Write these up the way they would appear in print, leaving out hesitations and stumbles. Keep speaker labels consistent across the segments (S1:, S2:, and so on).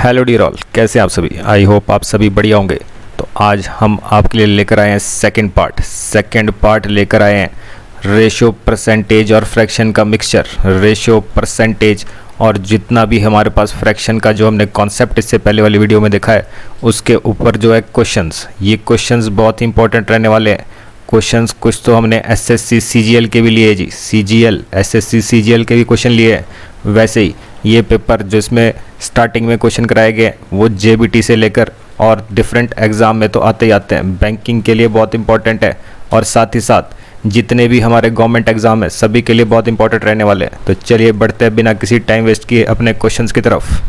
S1: Hello dear all, कैसे हैं आप सभी। आई होप आप सभी बढ़िया होंगे। तो आज हम आपके लिए लेकर आए हैं सेकंड पार्ट लेकर आए हैं रेशो, परसेंटेज और फ्रैक्शन का मिक्सचर। रेशो, परसेंटेज और जितना भी हमारे पास फ्रैक्शन का जो हमने कॉन्सेप्ट इससे पहले वाली वीडियो में देखा है उसके ऊपर जो है क्वेश्चंस, ये क्वेश्चंस बहुत इंपॉर्टेंट रहने वाले हैं। क्वेश्चंस कुछ तो हमने एसएससी सीजीएल के भी लिए जी, सीजीएल एसएससी सीजीएल के भी क्वेश्चन लिए हैं। वैसे ही ये पेपर जिसमें स्टार्टिंग में क्वेश्चन कराए गए वो जेबीटी से लेकर और डिफरेंट एग्ज़ाम में तो आते ही आते हैं, बैंकिंग के लिए बहुत इंपॉर्टेंट है और साथ ही साथ जितने भी हमारे गवर्नमेंट एग्ज़ाम है सभी के लिए बहुत इंपॉर्टेंट रहने वाले हैं। तो चलिए बढ़ते हैं बिना किसी टाइम वेस्ट किए अपने क्वेश्चंस की तरफ।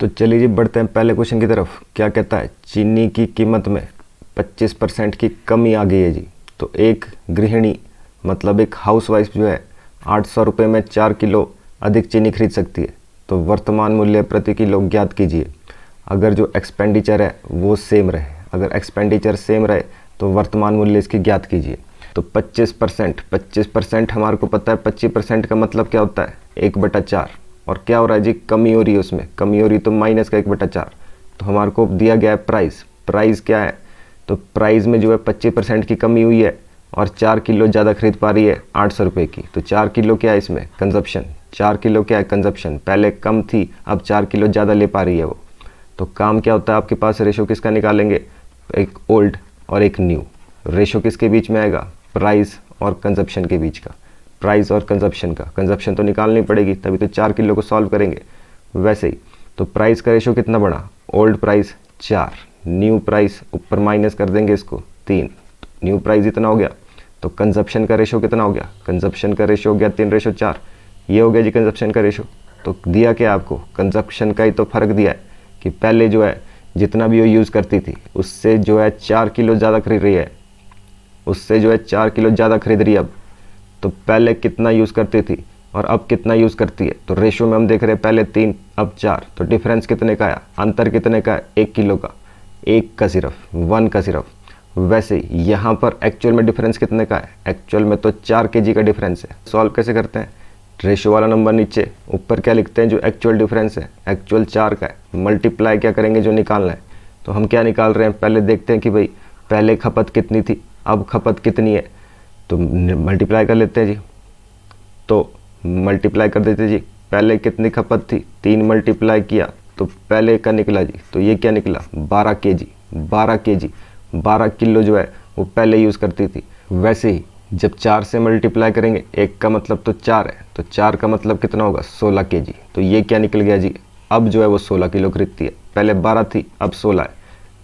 S1: तो चलिए जी बढ़ते हैं पहले क्वेश्चन की तरफ। क्या कहता है, चीनी की कीमत में 25% की कमी आ गई है जी। तो एक गृहिणी मतलब एक हाउसवाइफ जो है 800 रुपये में 4 किलो अधिक चीनी खरीद सकती है। तो वर्तमान मूल्य प्रति किलो ज्ञात कीजिए। अगर जो एक्सपेंडिचर है वो सेम रहे, अगर एक्सपेंडिचर सेम रहे तो वर्तमान मूल्य इसकी ज्ञात कीजिए। तो 25% हमारे को पता है 25% का मतलब क्या होता है 1/4। और क्या हो रहा है जी, कमी हो रही है, उसमें कमी हो रही तो माइनस का 1/4। तो हमारे को दिया गया है प्राइस क्या है, तो प्राइस में जो है 25% की कमी हुई है और 4 किलो ज़्यादा खरीद पा रही है 800 रुपये की। तो 4 किलो क्या है इसमें, कंजप्शन। 4 किलो क्या है, कंजप्शन। पहले कम थी अब 4 किलो ज़्यादा ले पा रही है वो। तो काम क्या होता है आपके पास, रेशो किसका निकालेंगे, एक ओल्ड और एक न्यू। रेशो किसके बीच में आएगा, प्राइस और कंजप्शन के बीच का। प्राइस और कंजप्शन का, कंजप्शन तो निकालनी पड़ेगी तभी तो 4 किलो को सॉल्व करेंगे। वैसे ही तो प्राइस का रेशो कितना बड़ा, ओल्ड प्राइस 4, न्यू प्राइस ऊपर माइनस कर देंगे इसको 3, न्यू प्राइस इतना हो गया। तो कंजप्शन का रेशो कितना हो गया, कंजप्शन का रेशो हो गया 3/4। ये हो गया जी कंजप्शन का रेशो। तो दिया क्या आपको, कंजप्शन का ही तो फ़र्क दिया है कि पहले जो है जितना भी वो यूज़ करती थी उससे जो है 4 किलो ज़्यादा खरीद रही है, उससे जो है 4 किलो ज़्यादा खरीद रही है अब। तो पहले कितना यूज़ करती थी और अब कितना यूज़ करती है। तो रेशो में हम देख रहे हैं पहले 3 अब 4। तो डिफरेंस कितने का है, अंतर कितने का है, 1 किलो का, 1 का सिर्फ, 1 का सिर्फ। वैसे ही यहाँ पर एक्चुअल में डिफरेंस कितने का है, एक्चुअल में तो 4 kg का डिफरेंस है। सॉल्व कैसे करते हैं, रेशो वाला नंबर नीचे, ऊपर क्या लिखते हैं, जो एक्चुअल डिफरेंस है एक्चुअल 4 का है, मल्टीप्लाई क्या करेंगे जो निकालना है। तो हम क्या निकाल रहे हैं, पहले देखते हैं कि भाई पहले खपत कितनी थी अब खपत कितनी है। तो मल्टीप्लाई कर लेते हैं जी। तो मल्टीप्लाई कर देते जी, पहले कितनी खपत थी 3 मल्टीप्लाई किया तो पहले का निकला जी। तो ये क्या निकला 12 kg, 12 किलो जो है वो पहले यूज़ करती थी। वैसे ही जब 4 से मल्टीप्लाई करेंगे, 1 का मतलब तो 4 है, तो 4 का मतलब कितना होगा 16 kg। तो ये क्या निकल गया जी, अब जो है वो 16 किलो खरीदती है, पहले 12 थी अब 16 है।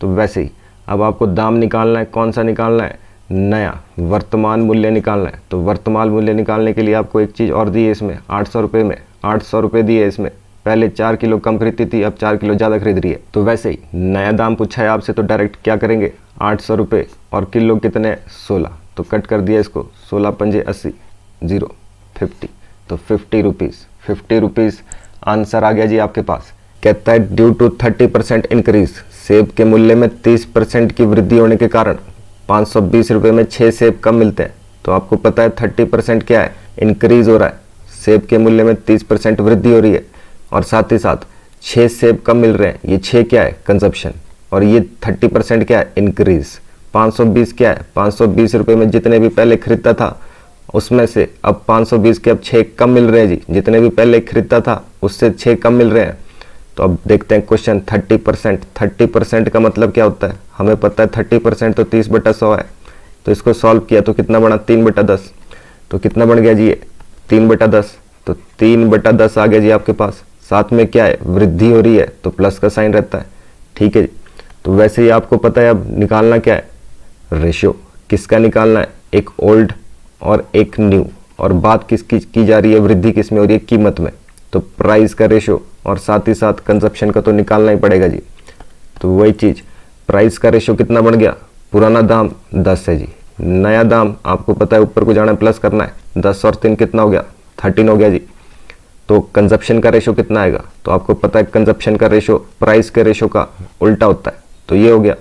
S1: तो वैसे ही अब आपको दाम निकालना है, कौन सा निकालना है, नया वर्तमान मूल्य निकालना है। तो वर्तमान मूल्य निकालने के लिए आपको एक चीज़ और दी है इसमें, 800 रुपये में 800 रुपये दिए है इसमें। पहले 4 किलो कम खरीदती थी अब 4 किलो ज़्यादा खरीद रही है। तो वैसे ही नया दाम पूछा है आपसे तो डायरेक्ट क्या करेंगे, 800 रुपये और किलो कितने 16, तो कट कर दिया इसको, 16 पंजे 80, 0 50, तो 50 रुपीज़ आंसर आ गया जी आपके पास। कहता है ड्यू टू 30% इंक्रीज, सेब के मूल्य में 30% की वृद्धि होने के कारण 520 रुपये में 6 सेब कम मिलते हैं। तो आपको पता है 30% क्या है, इंक्रीज हो रहा है, सेब के मूल्य में 30% वृद्धि हो रही है और साथ ही साथ 6 सेब कम मिल रहे हैं। ये 6 क्या है, कंजप्शन, और ये 30% क्या है, इंक्रीज। 520 क्या है, 520 रुपये में जितने भी पहले खरीदता था उसमें से अब 520 के अब 6 कम मिल रहे हैं जी, जितने भी पहले खरीदता था उससे 6 कम मिल रहे हैं। तो अब देखते हैं क्वेश्चन, 30% का मतलब क्या होता है, हमें पता है 30% तो 30/100 है। तो इसको सॉल्व किया तो कितना बना 3/10। तो कितना बन गया जी ये 3/10। तो 3/10 आ गया जी आपके पास। साथ में क्या है, वृद्धि हो रही है तो प्लस का साइन रहता है, ठीक है जी। तो वैसे ही आपको पता है अब निकालना क्या है, रेशो किसका निकालना है, एक ओल्ड और एक न्यू। और बात किसकी की जा रही है, वृद्धि किस में हो रही है, कीमत में। तो प्राइस का रेशो और साथ ही साथ कंजप्शन का तो निकालना ही पड़ेगा जी। तो वही चीज़, प्राइस का रेशो कितना बन गया, पुराना दाम 10 है जी, नया दाम आपको पता है ऊपर को जाना है प्लस करना है, 10 और 3 कितना हो गया 13 हो गया जी। तो कंजप्शन का रेशो कितना आएगा, तो आपको पता है कंजप्शन का रेशो प्राइस के रेशो का उल्टा होता है, तो ये हो गया।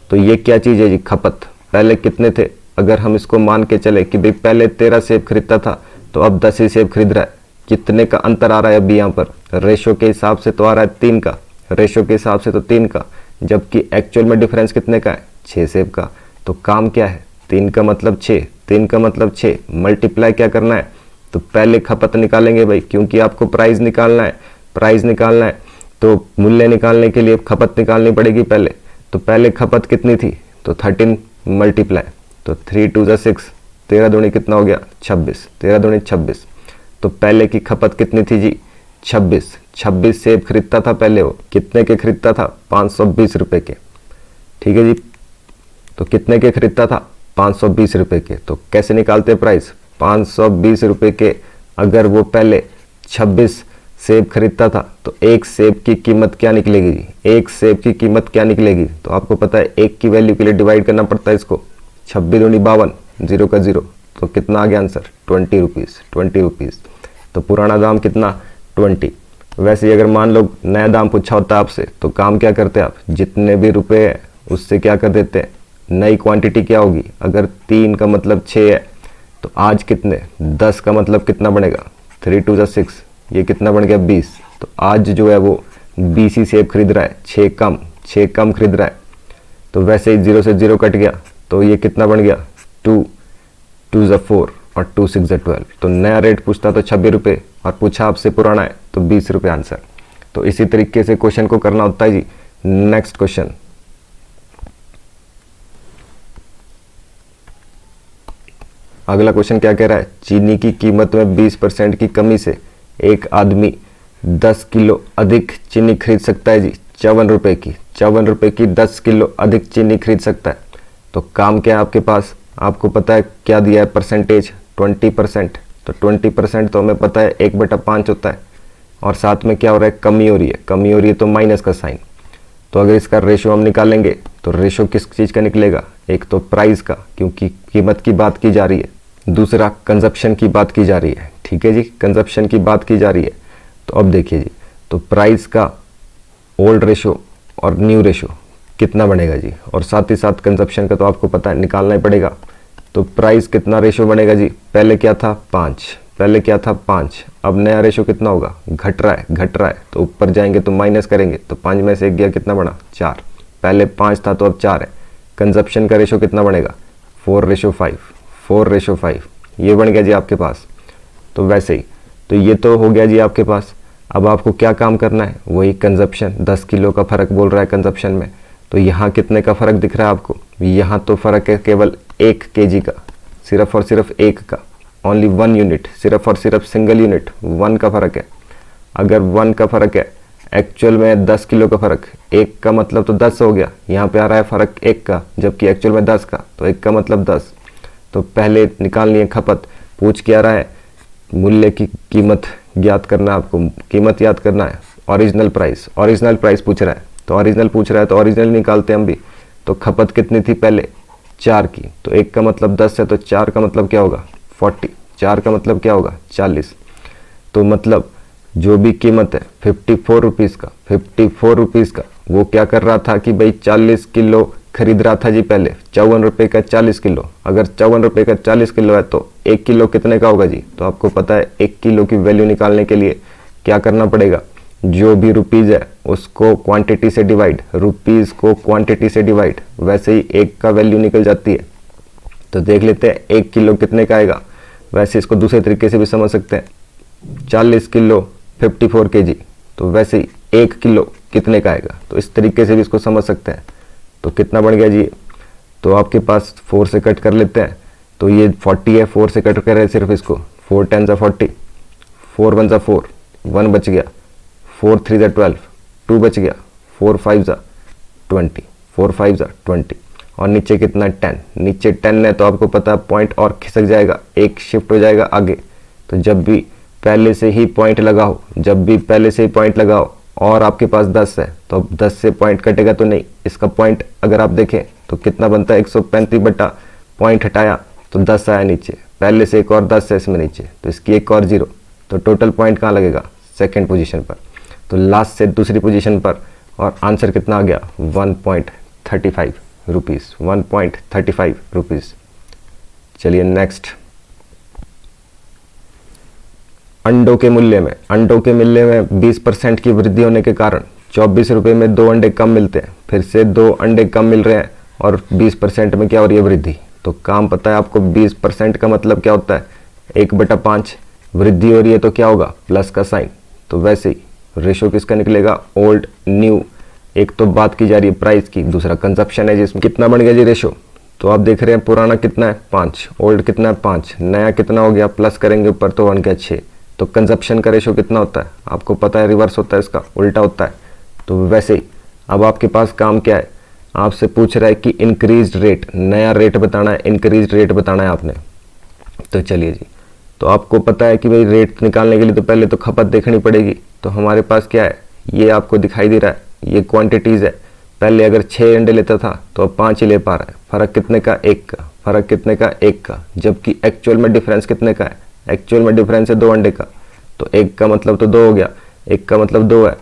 S1: तो ये क्या चीज़ है जी, खपत। पहले कितने थे, अगर हम इसको मान के चले कि भाई पहले 13 सेब खरीदता था तो अब 10 ही सेब खरीद रहा है। कितने का अंतर आ रहा है अभी यहाँ पर? रेशो के हिसाब से तो आ रहा है 3 का, रेशो के हिसाब से तो 3 का, जबकि एक्चुअल में डिफरेंस कितने का है? 6 सेब का। तो काम क्या है? 3 का मतलब 6, 3 का मतलब 6, मल्टीप्लाई क्या करना है? तो पहले खपत निकालेंगे भाई, क्योंकि आपको प्राइस निकालना है, प्राइस निकालना है तो मूल्य निकालने के लिए खपत निकालनी पड़ेगी पहले। तो पहले खपत कितनी थी? तो 13 मल्टीप्लाई, तो 3 2 जा 6, 13 दूनी कितना हो गया? 26, 13 दूनी 26। तो पहले की खपत कितनी थी जी? 26, 26 सेब खरीदता था पहले। वो कितने के खरीदता था? 520 रुपए के। ठीक है जी, तो कितने के खरीदता था? 520 रुपए के। तो कैसे निकालते प्राइस? 520 रुपए के अगर वो पहले 26 सेब खरीदता था तो एक सेब की कीमत क्या निकलेगी जी? एक सेब की कीमत क्या निकलेगी? तो आपको पता है एक की वैल्यू के लिए डिवाइड करना पड़ता है इसको। 26 दूनी 52, 0 का 0, तो कितना आ गया आंसर? 20 rupees, 20 rupees. तो पुराना दाम कितना? 20। वैसे ही अगर मान लो नया दाम पूछा होता आपसे तो काम क्या करते आप? जितने भी रुपए है उससे क्या कर देते हैं? नई क्वांटिटी क्या होगी? अगर 3 का मतलब 6 है तो आज कितने? 10 का मतलब कितना बनेगा? 3 2 जा 6, ये कितना बन गया? 20। तो आज जो है वो 20 ही सेब खरीद रहा है, 6 कम खरीद रहा है। तो वैसे ही 0 से 0 कट गया तो ये कितना बन गया? 2 2 जा 4 और 2 6 जा 12। तो नया रेट पूछता तो 26 रुपये और पूछा आपसे पुराना है तो 20 रुपये आंसर। तो इसी तरीके से क्वेश्चन को करना होता है जी। नेक्स्ट क्वेश्चन, अगला क्वेश्चन क्या कह रहा है? चीनी की कीमत में 20% की कमी से एक आदमी 10 किलो अधिक चीनी खरीद सकता है जी। 54 रुपए की, 54 रुपए की 10 किलो अधिक चीनी खरीद सकता है। तो काम क्या है आपके पास? आपको पता है क्या दिया है परसेंटेज? 20%। तो 20% तो हमें पता है 1/5 होता है, और साथ में क्या हो रहा है? कमी हो रही है, कमी हो रही है तो माइनस का साइन। तो अगर इसका रेशो हम निकालेंगे तो रेशो किस चीज़ का निकलेगा? एक तो प्राइस का, क्योंकि कीमत की बात की जा रही है, दूसरा कंजप्शन की बात की जा रही है। ठीक है जी, कंजप्शन की बात की जा रही है। तो अब देखिए जी, तो प्राइस का ओल्ड रेशो और न्यू रेशो कितना बनेगा जी, और साथ ही साथ कंजप्शन का तो आपको पता है निकालना ही पड़ेगा। तो प्राइस कितना रेशो बनेगा जी? पहले क्या था? 5, पहले क्या था? 5। अब नया रेशो कितना होगा? घट रहा है, घट रहा है, तो ऊपर जाएंगे तो माइनस करेंगे, तो 5 में से 1 गया, कितना बना? 4। पहले 5 था तो अब 4 है। कंजप्शन का रेशो कितना बनेगा? 4:5, 4:5, ये बन गया जी आपके पास। तो वैसे ही, तो ये तो हो गया जी आपके पास। अब आपको क्या काम करना है? वही कंजप्शन, 10 किलो का फ़र्क बोल रहा है कंजप्शन में। तो यहाँ कितने का फ़र्क दिख रहा है आपको? यहाँ तो फ़र्क है केवल 1 kg का, सिर्फ और सिर्फ 1 का, ओनली 1 यूनिट, सिर्फ और सिर्फ सिंगल यूनिट 1 का फ़र्क है। अगर 1 का फ़र्क है, एक्चुअल में 10 किलो का फ़र्क, 1 का मतलब तो 10 हो गया, यहाँ पे आ रहा है फ़र्क 1 का, जबकि एक्चुअल में 10 का, तो 1 का मतलब 10। तो पहले निकालनी है खपत। पूछ क्या रहा है? मूल्य की कीमत ज्ञात करना है आपको, कीमत याद करना है। ओरिजिनल प्राइस, ओरिजिनल प्राइस पूछ रहा है, तो ओरिजिनल पूछ रहा है तो ओरिजिनल निकालते हैं हम भी। तो खपत कितनी थी पहले? 4 की, तो 1 का मतलब 10 है, तो 4 का मतलब क्या होगा? 40, 4 का मतलब क्या होगा? 40। तो मतलब जो भी कीमत है 54 रुपीज़ का, 54 रुपीज़ का, वो क्या कर रहा था कि भाई 40 किलो खरीद रहा था जी पहले। 54 रुपये का 40 किलो, अगर 54 रुपये का 40 किलो है तो 1 किलो कितने का होगा जी? तो आपको पता है 1 किलो की वैल्यू निकालने के लिए क्या करना पड़ेगा? जो भी रुपीज़ है उसको क्वांटिटी से डिवाइड, रुपीज़ को क्वांटिटी से डिवाइड, वैसे ही 1 का वैल्यू निकल जाती है। तो देख लेते हैं 1 किलो कितने का आएगा। वैसे इसको दूसरे तरीके से भी समझ सकते हैं, 40 किलो 54 kg, तो वैसे ही 1 किलो कितने का आएगा, तो इस तरीके से भी इसको समझ सकते हैं। तो कितना बन गया जी? तो आपके पास 4 से कट कर लेते हैं, तो ये 40 है, 4 से कट कर रहे हैं सिर्फ इसको। 4 10 जा 40, 4 1 जा 4, 1 बच गया, 4 3 जा 12, 2 बच गया, 4 5 जा 20, 4 5 जा 20, और नीचे कितना? 10, नीचे 10 है तो आपको पता है पॉइंट और खिसक जाएगा, एक शिफ्ट हो जाएगा आगे। तो जब भी पहले से ही पॉइंट लगाओ, जब भी पहले से ही पॉइंट लगाओ और आपके पास 10 है तो अब 10 से पॉइंट कटेगा तो नहीं, इसका पॉइंट अगर आप देखें तो कितना बनता है? 135 बटा पॉइंट हटाया तो 10 आया नीचे, पहले से एक और 10 है इसमें नीचे, तो इसकी एक और 0, तो टोटल पॉइंट कहाँ लगेगा? सेकंड पोजीशन पर, तो लास्ट से दूसरी पोजीशन पर। और आंसर कितना आ गया? 1.35 रुपीज़, 1.35 रुपीज़। चलिए नेक्स्ट, अंडों के मूल्य में 20% की वृद्धि होने के कारण 24 रुपये में 2 अंडे कम मिलते हैं, फिर से 2 अंडे कम मिल रहे हैं और 20% में क्या हो रही है, वृद्धि। तो काम पता है आपको, 20% का मतलब क्या होता है, 1/5 वृद्धि हो रही है तो क्या होगा, प्लस का साइन। तो वैसे ही रेशो किसका निकलेगा, ओल्ड न्यू। एक तो बात की जा रही है प्राइस की, दूसरा कंजप्शन है जिसमें कितना बन गया जी रेशो। तो आप देख रहे हैं पुराना कितना है 5, ओल्ड कितना है 5, नया कितना हो गया, प्लस करेंगे ऊपर तो बन गया 6। तो कंजप्शन का रेशो कितना होता है आपको पता है, रिवर्स होता है, इसका उल्टा होता है। तो वैसे ही अब आपके पास काम क्या है, आपसे पूछ रहा है कि इंक्रीज रेट, नया रेट बताना है, इंक्रीज रेट बताना है आपने। तो चलिए जी, तो आपको पता है कि भाई रेट निकालने के लिए तो पहले तो खपत देखनी पड़ेगी। तो हमारे पास क्या है, ये आपको दिखाई दे रहा है, ये क्वांटिटीज है। पहले अगर 6 अंडे लेता था तो अब 5 ही ले पा रहा है। फर्क कितने का, 1 का। फर्क कितने का, 1 का। जबकि एक्चुअल में डिफरेंस कितने का है, एक्चुअल में डिफरेंस है 2 अंडे का। तो 1 का मतलब तो 2 हो गया, 1 का मतलब 2 है,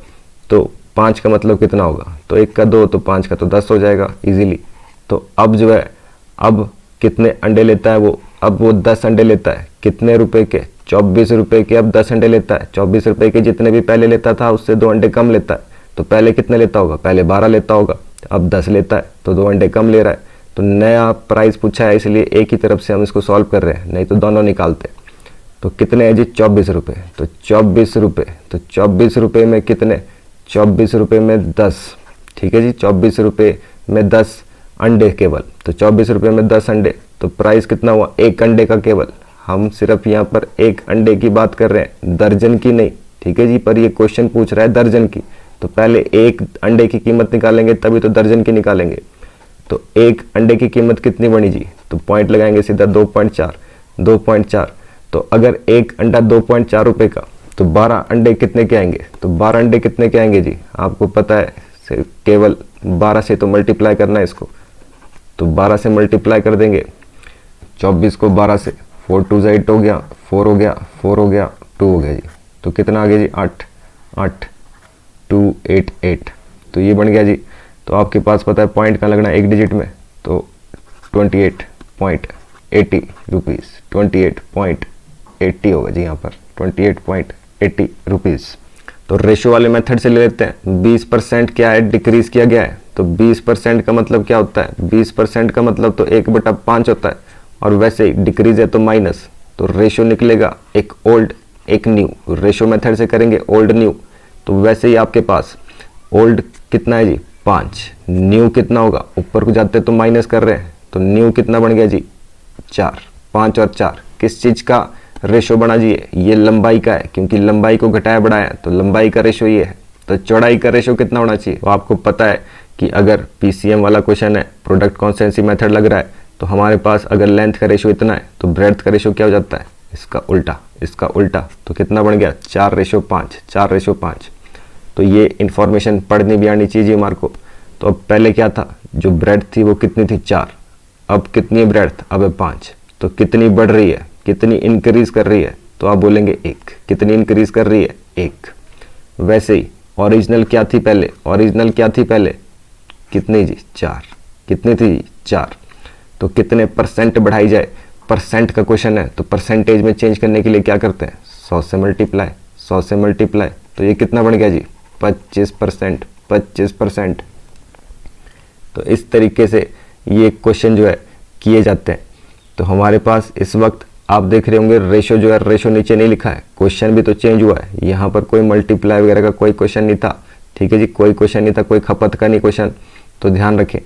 S1: तो 5 का मतलब कितना होगा, तो 1 का 2 तो 5 का तो 10 हो जाएगा इजीली। तो अब जो है, अब कितने अंडे लेता है वो, अब वो 10 अंडे लेता है, कितने रुपए के, 24 रुपए के। अब 10 अंडे लेता है, 24 रुपए के जितने भी पहले लेता था उससे 2 अंडे कम लेता है। तो पहले कितने लेता होगा, पहले 12 लेता होगा, अब 10 लेता है तो 2 अंडे कम ले रहा है। तो नया प्राइस पूछा है इसलिए एक ही तरफ से हम इसको सॉल्व कर रहे हैं, नहीं तो दोनों निकालते। तो कितने हैं जी, 24 रुपये। तो 24 रुपये, तो 24 रुपये में कितने, 24 रुपये में 10, ठीक है जी, 24 रुपये में 10 अंडे केवल। तो 24 रुपये में 10 अंडे, तो प्राइस कितना हुआ, 1 अंडे का केवल। हम सिर्फ यहाँ पर 1 अंडे की बात कर रहे हैं, दर्जन की नहीं, ठीक है जी। पर ये क्वेश्चन पूछ रहा है दर्जन की, तो पहले 1 अंडे की कीमत निकालेंगे तभी तो दर्जन की निकालेंगे। तो 1 अंडे की कीमत कितनी बनी जी, तो पॉइंट लगाएंगे सीधा 2.4, 2.4। तो अगर 1 अंडा 2.4 रुपये का, तो 12 अंडे कितने के आएंगे, तो 12 अंडे कितने के आएंगे जी, आपको पता है, केवल 12 से तो मल्टीप्लाई करना है इसको। तो 12 से मल्टीप्लाई कर देंगे 24 को 12 से, 4 2 8 हो गया, 4 हो गया, 4 हो गया, 2 हो गया जी। तो कितना आ गया जी, 8, 8 2 8 8। तो ये बन गया जी। तो आपके पास पता है पॉइंट कहाँ लगना है, एक डिजिट में, तो 28.80 रुपीज़, 28.80 होगा जी यहाँ पर, 28.80 रुपीज़। तो रेशो वाले मेथड से ले लेते हैं। 20% क्या है, डिक्रीज किया गया है। तो 20% का मतलब क्या होता है, 20% का मतलब तो 1/5 होता है, और वैसे ही डिक्रीज है तो माइनस। तो रेशो निकलेगा एक ओल्ड एक न्यू, रेशो मेथड से करेंगे ओल्ड न्यू। तो वैसे ही आपके पास ओल्ड कितना है जी, 5, न्यू कितना होगा, ऊपर को जाते तो माइनस कर रहे हैं, तो न्यू कितना बन गया जी, 4। 5 और 4 किस चीज़ का रेशो बना जी, ये लंबाई का है, क्योंकि लंबाई को घटाया बढ़ाया तो लंबाई का रेशो ये है। तो चौड़ाई का रेशो कितना होना चाहिए, तो आपको पता है कि अगर पीसीएम वाला क्वेश्चन है, प्रोडक्ट कॉन्स्टेंसी मेथड लग रहा है, तो हमारे पास अगर लेंथ का रेशो इतना है तो ब्रेड्थ का रेशो क्या हो जाता है, इसका उल्टा, इसका उल्टा। तो कितना बन गया, 4:5, 4:5। तो ये इन्फॉर्मेशन पढ़नी भी आनी चाहिए हमारे को। तो अब पहले क्या था, जो ब्रेड्थ थी वो कितनी थी, 4, अब कितनी है ब्रेड्थ, अब है 5। तो कितनी बढ़ रही है, कितनी इंक्रीज कर रही है, तो आप बोलेंगे 1। कितनी इंक्रीज कर रही है, 1। वैसे ही ओरिजिनल क्या थी पहले, ओरिजिनल क्या थी पहले, कितनी जी, 4। कितनी थी, 4। तो कितने परसेंट बढ़ाई जाए, परसेंट का क्वेश्चन है, तो परसेंटेज में चेंज करने के लिए क्या करते हैं, 100 से मल्टीप्लाई, 100 से मल्टीप्लाई। तो ये कितना बन गया जी, 25%, 25%। तो इस तरीके से ये क्वेश्चन जो है किए जाते हैं। तो हमारे पास इस वक्त आप देख रहे होंगे रेशो जो है, रेशो नीचे नहीं लिखा है, क्वेश्चन भी तो चेंज हुआ है। यहाँ पर कोई मल्टीप्लाई वगैरह का कोई क्वेश्चन नहीं था, ठीक है जी, कोई क्वेश्चन नहीं था, कोई खपत का नहीं क्वेश्चन। तो ध्यान रखें,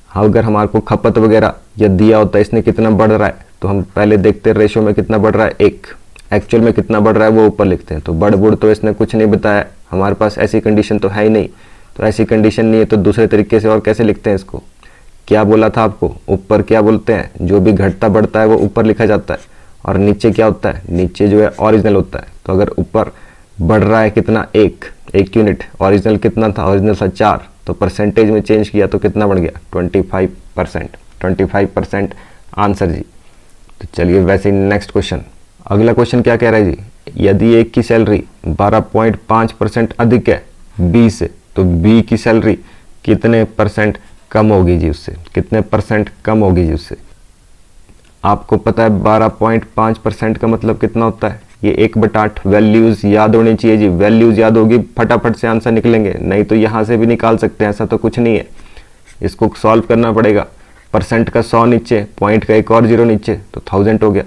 S1: हाँ अगर हमारे को खपत वगैरह या दिया होता है इसने कितना बढ़ रहा है, तो हम पहले देखते हैं रेशो में कितना बढ़ रहा है, 1। एक्चुअल में कितना बढ़ रहा है वो ऊपर लिखते हैं। तो बढ़ बुढ़ तो इसने कुछ नहीं बताया, हमारे पास ऐसी कंडीशन तो है ही नहीं। तो ऐसी कंडीशन नहीं है तो दूसरे तरीके से और कैसे लिखते हैं इसको, क्या बोला था आपको, ऊपर क्या बोलते हैं, जो भी घटता बढ़ता है वो ऊपर लिखा जाता है, और नीचे क्या होता है, नीचे जो है ओरिजिनल होता है। तो अगर ऊपर बढ़ रहा है कितना, 1 यूनिट, ओरिजिनल कितना था, ओरिजिनल था 4, तो परसेंटेज में चेंज किया तो कितना बढ़ गया, 25%, 25% आंसर जी। तो चलिए वैसे ही नेक्स्ट क्वेश्चन, अगला क्वेश्चन क्या कह रहा है जी, यदि एक की सैलरी 12.5% अधिक है बी से, तो बी की सैलरी कितने परसेंट कम होगी जी उससे, कितने परसेंट कम होगी जी उससे। आपको पता है 12.5% का मतलब कितना होता है, ये 1/8 वैल्यूज़ याद होनी चाहिए जी। वैल्यूज़ याद होगी फटाफट से आंसर निकलेंगे, नहीं तो यहाँ से भी निकाल सकते हैं, ऐसा तो कुछ नहीं है। इसको सॉल्व करना पड़ेगा। परसेंट का 100 नीचे, पॉइंट का एक और 0 नीचे, तो 1000 हो गया।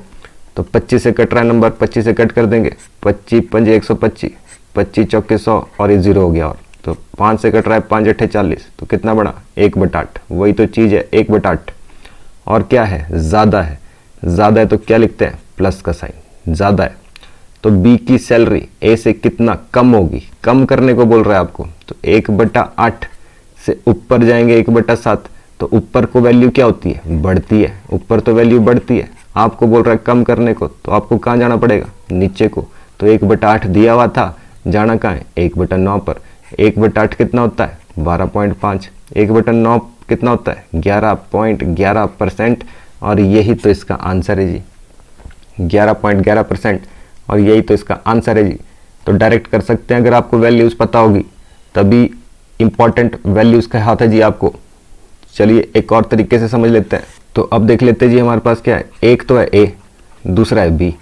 S1: तो 25 से कट रहा है नंबर, 25 से कट कर देंगे, 25 पंजे 125, 25 चौके 100 और ये 0 हो गया। और तो 5 से कट रहा है, 5 अट्ठे 40, तो कितना बड़ा 1/8। वही तो चीज़ है 1/8। और क्या है, ज़्यादा है। ज़्यादा है तो क्या लिखते हैं, प्लस का साइन, ज़्यादा है। तो बी की सैलरी ए से कितना कम होगी, कम करने को बोल रहा है आपको। तो 1/8 से ऊपर जाएंगे 1/7, तो ऊपर को वैल्यू क्या होती है, बढ़ती है। ऊपर तो वैल्यू बढ़ती है, आपको बोल रहा है कम करने को, तो आपको कहाँ जाना पड़ेगा, नीचे को। तो 1/8 दिया हुआ था, जाना कहाँ है, 1/9 पर। 1/8 कितना होता है, 12.5। 1/9 कितना होता है, 11.11%। और यही तो इसका आंसर है जी, 11.11%। और यही तो इसका आंसर है जी। तो डायरेक्ट कर सकते हैं अगर आपको वैल्यूज़ पता होगी, तभी इंपॉर्टेंट वैल्यूज़ का हाथ है जी आपको। चलिए एक और तरीके से समझ लेते हैं। तो अब देख लेते हैं जी, हमारे पास क्या है, एक तो है ए, दूसरा है बी।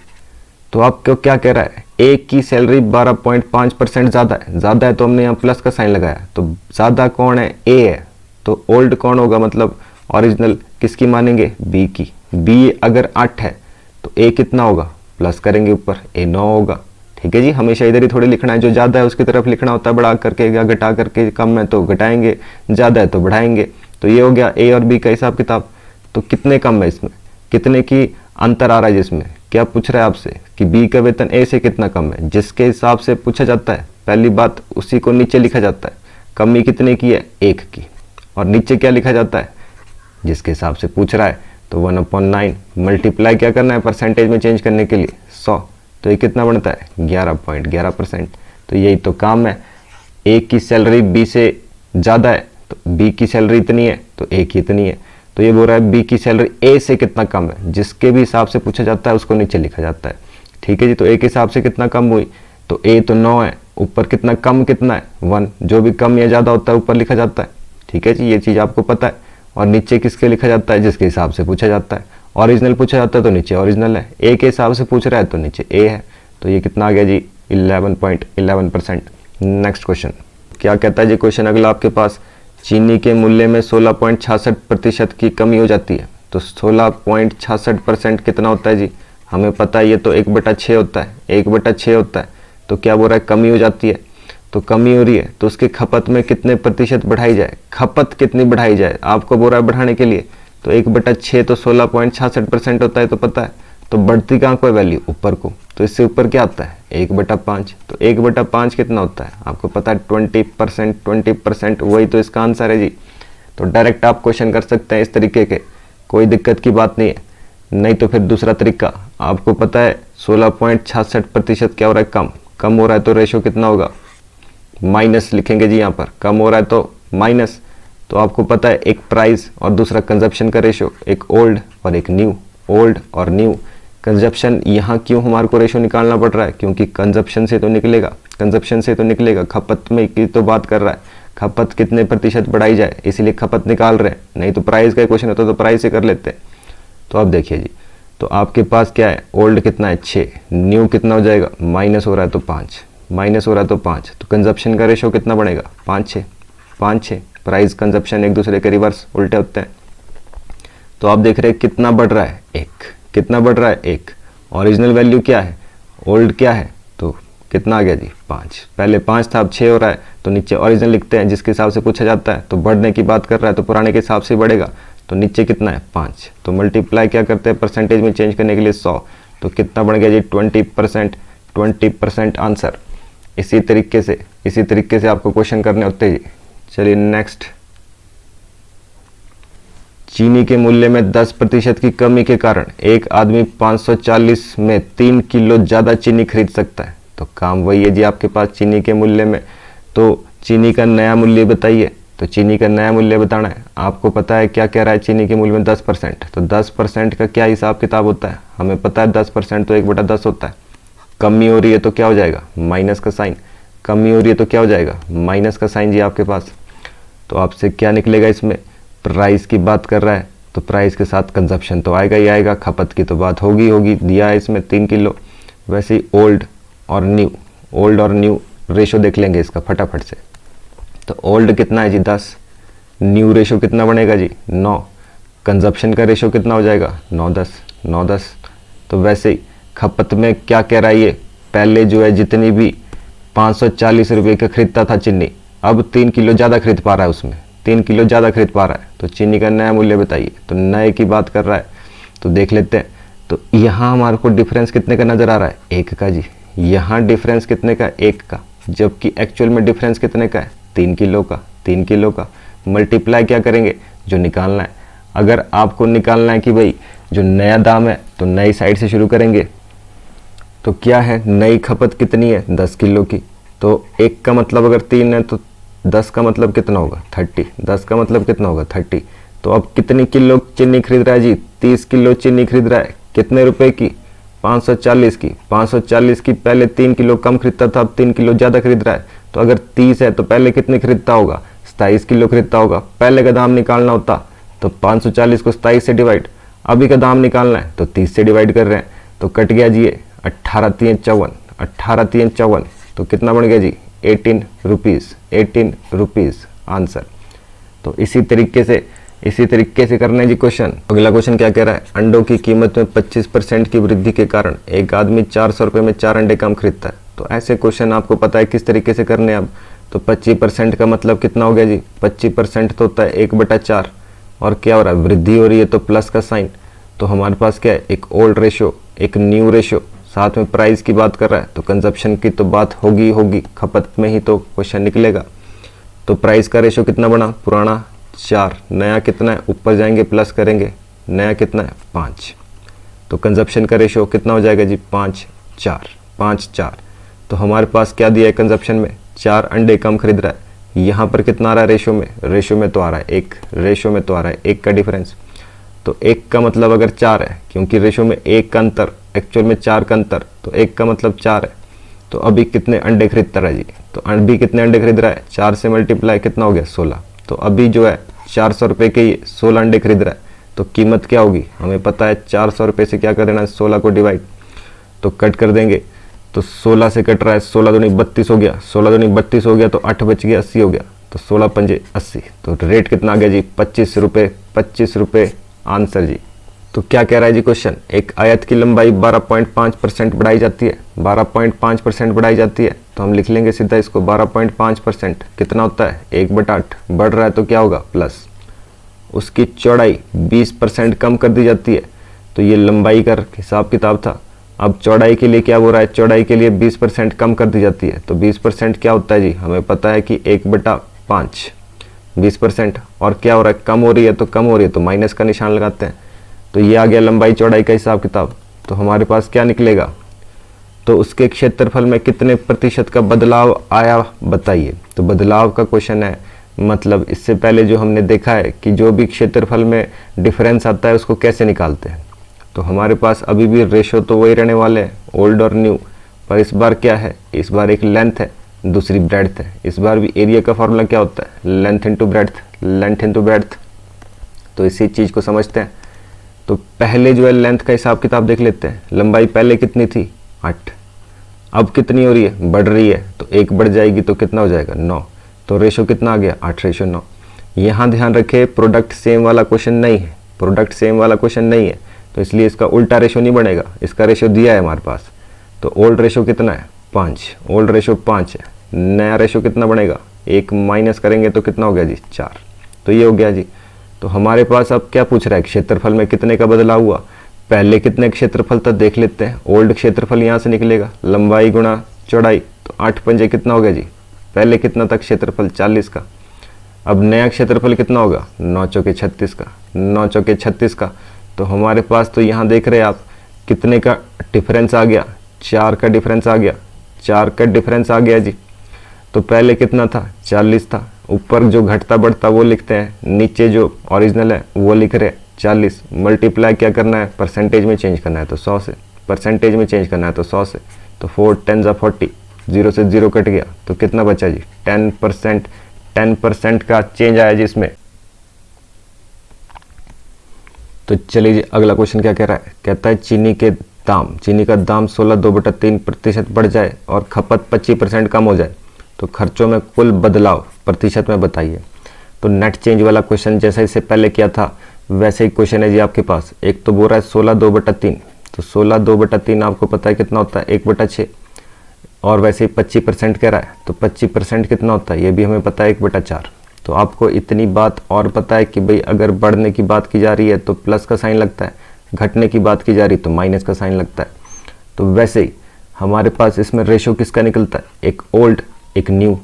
S1: तो आपको क्या कह रहा है, ए की सैलरी 12.5% ज़्यादा है। ज़्यादा है तो हमने यहाँ प्लस का साइन लगाया, तो ज़्यादा कौन है, ए है। तो ओल्ड कौन होगा, मतलब ओरिजिनल किसकी मानेंगे, बी की। बी अगर 8 है तो ए कितना होगा, प्लस करेंगे ऊपर, ए 9 होगा। ठीक है जी, हमेशा इधर ही थोड़ी लिखना है, जो ज़्यादा है उसकी तरफ लिखना होता है, बढ़ा करके या घटा करके। कम है तो घटाएंगे, ज़्यादा है तो बढ़ाएंगे। तो ये हो गया ए और बी का हिसाब किताब। तो कितने कम है इसमें, कितने की अंतर आ रहा है जिसमें, क्या पूछ रहा है आपसे कि बी का वेतन ए से कितना कम है। जिसके हिसाब से पूछा जाता है, पहली बात उसी को नीचे लिखा जाता है। कमी कितने की है, 1 की। और नीचे क्या लिखा जाता है, जिसके हिसाब से पूछ रहा है, तो 1/9 मल्टीप्लाई क्या करना है, परसेंटेज में चेंज करने के लिए 100। तो ये कितना बनता है, 11.11%। तो यही तो काम है। ए की सैलरी बी से ज़्यादा है, तो बी की सैलरी इतनी है तो ए की इतनी है। तो ये बोल रहा है बी की सैलरी ए से कितना कम है, जिसके भी हिसाब से पूछा जाता है उसको नीचे लिखा जाता है। ठीक है जी, तो ए के हिसाब से कितना कम हुई, तो ए तो 9 है, ऊपर कितना कम कितना है, 1। जो भी कम या ज़्यादा होता है ऊपर लिखा जाता है। ठीक है जी, ये चीज़ आपको पता है। और नीचे किसके लिखा जाता है, जिसके हिसाब से पूछा जाता है। ओरिजिनल पूछा जाता है तो नीचे ओरिजिनल है, ए के हिसाब से पूछ रहा है तो नीचे ए है। तो ये कितना आ गया जी, 11.11%। नेक्स्ट क्वेश्चन क्या कहता है जी, क्वेश्चन अगला आपके पास, चीनी के मूल्य में 16.66% की कमी हो जाती है। तो 16.66% कितना होता है जी, हमें पता है ये तो 1/6 होता है, 1/6 होता है। तो क्या बोल रहा है, कमी हो जाती है। तो कमी हो रही है तो उसकी खपत में कितने प्रतिशत बढ़ाई जाए, खपत कितनी बढ़ाई जाए, आपको बोल रहा है बढ़ाने के लिए। तो 1/6 तो 16.66% होता है, तो पता है। तो बढ़ती कहाँ को है वैल्यू, ऊपर को। तो इससे ऊपर क्या आता है, 1/5। तो 1/5 कितना होता है, आपको पता है 20%। 20% वही तो इसका आंसर है जी। तो डायरेक्ट आप क्वेश्चन कर सकते हैं इस तरीके के, कोई दिक्कत की बात नहीं है। नहीं तो फिर दूसरा तरीका, आपको पता है 16.66% क्या हो रहा है, कम हो रहा है। तो रेशो कितना होगा, माइनस लिखेंगे जी यहाँ पर, कम हो रहा है तो माइनस। तो आपको पता है एक प्राइस और दूसरा कंजप्शन का रेशो, एक ओल्ड और एक न्यू, ओल्ड और न्यू। कंजप्शन यहाँ क्यों हमारे को रेशो निकालना पड़ रहा है, क्योंकि कंजप्शन से तो निकलेगा, खपत में की तो बात कर रहा है। खपत कितने प्रतिशत बढ़ाई जाए, इसीलिए खपत निकाल रहे हैं। नहीं तो प्राइस का क्वेश्चन होता तो प्राइस से कर लेते हैं। तो अब देखिए जी, तो आपके पास क्या है, ओल्ड कितना है 6, न्यू कितना हो जाएगा, माइनस हो रहा है तो 5, तो कंजप्शन का रेशो कितना बढ़ेगा, 5-6। प्राइस कंजप्शन एक दूसरे के रिवर्स उल्टे होते हैं। तो आप देख रहे हैं कितना बढ़ रहा है, 1। कितना बढ़ रहा है, 1। ओरिजिनल वैल्यू क्या है, ओल्ड क्या है, तो कितना आ गया जी, 5। पहले 5 था, अब 6 हो रहा है। तो नीचे ओरिजिनल लिखते हैं, जिसके हिसाब से पूछा जाता है। तो बढ़ने की बात कर रहा है तो पुराने के हिसाब से बढ़ेगा। तो नीचे कितना है, 5। तो मल्टीप्लाई क्या करते हैं, परसेंटेज में चेंज करने के लिए 100। तो कितना बढ़ गया जी, 20% आंसर। इसी तरीके से आपको क्वेश्चन करने होते हैं जी। चलिए नेक्स्ट, चीनी के मूल्य में 10% की कमी के कारण एक आदमी 540 में 3 किलो ज़्यादा चीनी खरीद सकता है। तो काम वही है जी आपके पास, चीनी के मूल्य में। तो चीनी का नया मूल्य बताइए। तो चीनी का नया मूल्य बताना है। आपको पता है क्या कह रहा है, चीनी के मूल्य में 10%। तो 10% का क्या हिसाब किताब होता है, हमें पता है 10% तो 1/10 होता है। कमी हो रही है तो क्या हो जाएगा, माइनस का साइन। कमी हो रही है तो क्या हो जाएगा, माइनस का साइन जी आपके पास। तो आपसे क्या निकलेगा, इसमें प्राइस की बात कर रहा है तो प्राइस के साथ कंजप्शन तो आएगा ही आएगा, खपत की तो बात होगी। दिया है इसमें 3 किलो। वैसे ही ओल्ड और न्यू रेशो देख लेंगे इसका फटाफट से। तो ओल्ड कितना है जी 10, न्यू रेशो कितना बनेगा जी 9, कंजप्शन का रेशो कितना हो जाएगा 9-10। तो वैसे ही खपत में क्या कह रहा है ये, पहले जो है जितनी भी 540 रुपये का खरीदता था चीनी, अब 3 किलो ज़्यादा खरीद पा रहा है, उसमें 3 किलो ज़्यादा खरीद पा रहा है। तो चीनी का नया मूल्य बताइए। तो नए की बात कर रहा है, तो देख लेते हैं। तो यहाँ हमारे को डिफरेंस कितने का नज़र आ रहा है 1 का जी, यहाँ डिफरेंस कितने का 1 का, जबकि एक्चुअल में डिफरेंस कितने का है 3 किलो का। मल्टीप्लाई क्या करेंगे, जो निकालना है। अगर आपको निकालना है कि भाई जो नया दाम है तो नई साइड से शुरू करेंगे। तो क्या है, नई खपत कितनी है 10 किलो की, तो 1 का मतलब अगर 3 है तो 10 का मतलब कितना होगा 30, 10 का मतलब कितना होगा 30। तो अब कितनी किलो चीनी खरीद रहा है जी, 30 किलो चीनी खरीद रहा है। कितने रुपए की, 540 की। 540 की पहले 3 किलो कम खरीदता था, अब 3 किलो ज़्यादा खरीद रहा है। तो अगर 30 है तो पहले कितनी खरीदता होगा 27 किलो खरीदता होगा। पहले का दाम निकालना होता तो 540 को 27 से डिवाइड, अभी का दाम निकालना है तो 30 से डिवाइड कर रहे हैं। तो कट गया जी ये 18 तो कितना बन गया जी 18 रुपीज़ आंसर। तो इसी तरीके से करना है जी क्वेश्चन। अगला क्वेश्चन क्या कह रहा है, अंडों की कीमत में 25% की वृद्धि के कारण एक आदमी 400 रुपये में 4 अंडे कम खरीदता है। तो ऐसे क्वेश्चन आपको पता है किस तरीके से करने हैं अब। तो 25% का मतलब कितना हो गया जी, 25% तो होता है 1/4, और क्या हो रहा है वृद्धि हो रही है तो प्लस का साइन। तो हमारे पास क्या है, एक ओल्ड रेशो, एक न्यू रेशो, साथ में प्राइस की बात कर रहा है तो कंजप्शन की तो बात होगी, खपत में ही तो क्वेश्चन निकलेगा। तो प्राइस का रेशो कितना बना, पुराना 4, नया कितना है, ऊपर जाएंगे प्लस करेंगे, नया कितना है 5। तो कंजप्शन का रेशो कितना हो जाएगा जी 5-4। तो हमारे पास क्या दिया है कंजप्शन में, 4 अंडे कम खरीद रहा है। यहाँ पर कितना आ रहा है रेशो में तो आ रहा है 1 का डिफरेंस। तो 1 का मतलब अगर 4 है, क्योंकि रेशो में 1 का अंतर, एक्चुअल में 4 का अंतर, तो 1 का मतलब 4 है। तो अभी कितने अंडे खरीदता रहा जी, तो अभी कितने अंडे खरीद रहा है, 4 से मल्टीप्लाई कितना हो गया 16। तो अभी जो है 400 रुपये के ये 16 अंडे खरीद रहा है। तो कीमत क्या होगी, हमें पता है 400 रुपये से क्या कर देना है 16 को डिवाइड, तो कट कर देंगे। तो 16 से कट रहा है, 16 दूनी 32 हो गया, 16 दूनी 32 हो गया, तो 8 बच गया 80 हो गया। तो 16 पंजे 80, तो रेट कितना आ गया जी 25 रुपये आंसर जी। तो क्या कह रहा है जी क्वेश्चन, एक आयत की लंबाई 12.5% बढ़ाई जाती है, 12.5% बढ़ाई जाती है। तो हम लिख लेंगे सीधा इसको, 12.5% कितना होता है 1/8, बढ़ रहा है तो क्या होगा प्लस। उसकी चौड़ाई 20% कम कर दी जाती है, तो ये लंबाई का हिसाब किताब था। अब चौड़ाई के लिए क्या हो रहा है, चौड़ाई के लिए 20% कम कर दी जाती है। तो 20% क्या होता है जी, हमें पता है कि 1/5 20%, और क्या हो रहा है कम हो रही है, तो माइनस का निशान लगाते हैं। तो ये आ गया लंबाई चौड़ाई का हिसाब किताब। तो हमारे पास क्या निकलेगा, तो उसके क्षेत्रफल में कितने प्रतिशत का बदलाव आया बताइए। तो बदलाव का क्वेश्चन है, मतलब इससे पहले जो हमने देखा है कि जो भी क्षेत्रफल में डिफरेंस आता है उसको कैसे निकालते हैं। तो हमारे पास अभी भी रेशो तो वही रहने वाले हैं, ओल्ड और न्यू, पर इस बार क्या है, इस बार एक लेंथ है, दूसरी ब्रेड्थ है। इस बार भी एरिया का फॉर्मूला क्या होता है, लेंथ इंटू ब्रेड्थ। तो इसी चीज़ को समझते हैं। तो पहले जो है लेंथ का हिसाब किताब देख लेते हैं। लंबाई पहले कितनी थी 8, अब कितनी हो रही है, बढ़ रही है, तो 1 बढ़ जाएगी तो कितना हो जाएगा 9। तो रेशो कितना आ गया 8:9। यहाँ ध्यान रखें प्रोडक्ट सेम वाला क्वेश्चन नहीं है, तो इसलिए इसका उल्टा रेशो नहीं बनेगा, इसका रेशो दिया है हमारे पास। तो ओल्ड रेशो कितना है 5 है, नया रेशो कितना बनेगा, 1 माइनस करेंगे तो कितना हो गया जी 4। तो ये हो गया जी। तो हमारे पास अब क्या पूछ रहा है, क्षेत्रफल में कितने का बदलाव हुआ। पहले कितने क्षेत्रफल था देख लेते हैं। ओल्ड क्षेत्रफल यहाँ से निकलेगा, लंबाई गुणा चौड़ाई, तो 8 पंजे कितना हो गया जी, पहले कितना था क्षेत्रफल 40 का। अब नया क्षेत्रफल कितना होगा 9 चौके 36 का। तो हमारे पास तो यहाँ देख रहे हैं आप कितने का डिफरेंस आ गया, 4 का डिफरेंस आ गया जी। तो पहले कितना था 40 था, ऊपर जो घटता बढ़ता वो लिखते हैं, नीचे जो ओरिजिनल है वो लिख रहे हैं 40। मल्टीप्लाई क्या करना है, परसेंटेज में चेंज करना है तो 100 से, परसेंटेज में चेंज करना है तो 100 से। तो 4 10 40, 0 से 0 कट गया, तो कितना बचा जी 10% का चेंज आया जी इसमें। तो चलिए जी अगला क्वेश्चन क्या कह रहा है, कहता है चीनी के दाम, चीनी का दाम 16.2/3% बढ़ जाए और खपत 25% कम हो जाए तो खर्चों में कुल बदलाव प्रतिशत में बताइए। तो नेट चेंज वाला क्वेश्चन जैसा इससे पहले किया था वैसे ही क्वेश्चन है जी आपके पास। एक तो बोल रहा है 16/2/3, तो 16/2/3 आपको पता है कितना होता है 1/6, और वैसे ही 25% कह रहा है तो 25% कितना होता है ये भी हमें पता है 1/4। तो आपको इतनी बात और पता है कि भाई अगर बढ़ने की बात की जा रही है तो प्लस का साइन लगता है, घटने की बात की जा रही है तो माइनस का साइन लगता है। तो वैसे ही हमारे पास इसमें रेशो किसका निकलता है, एक ओल्ड एक न्यू,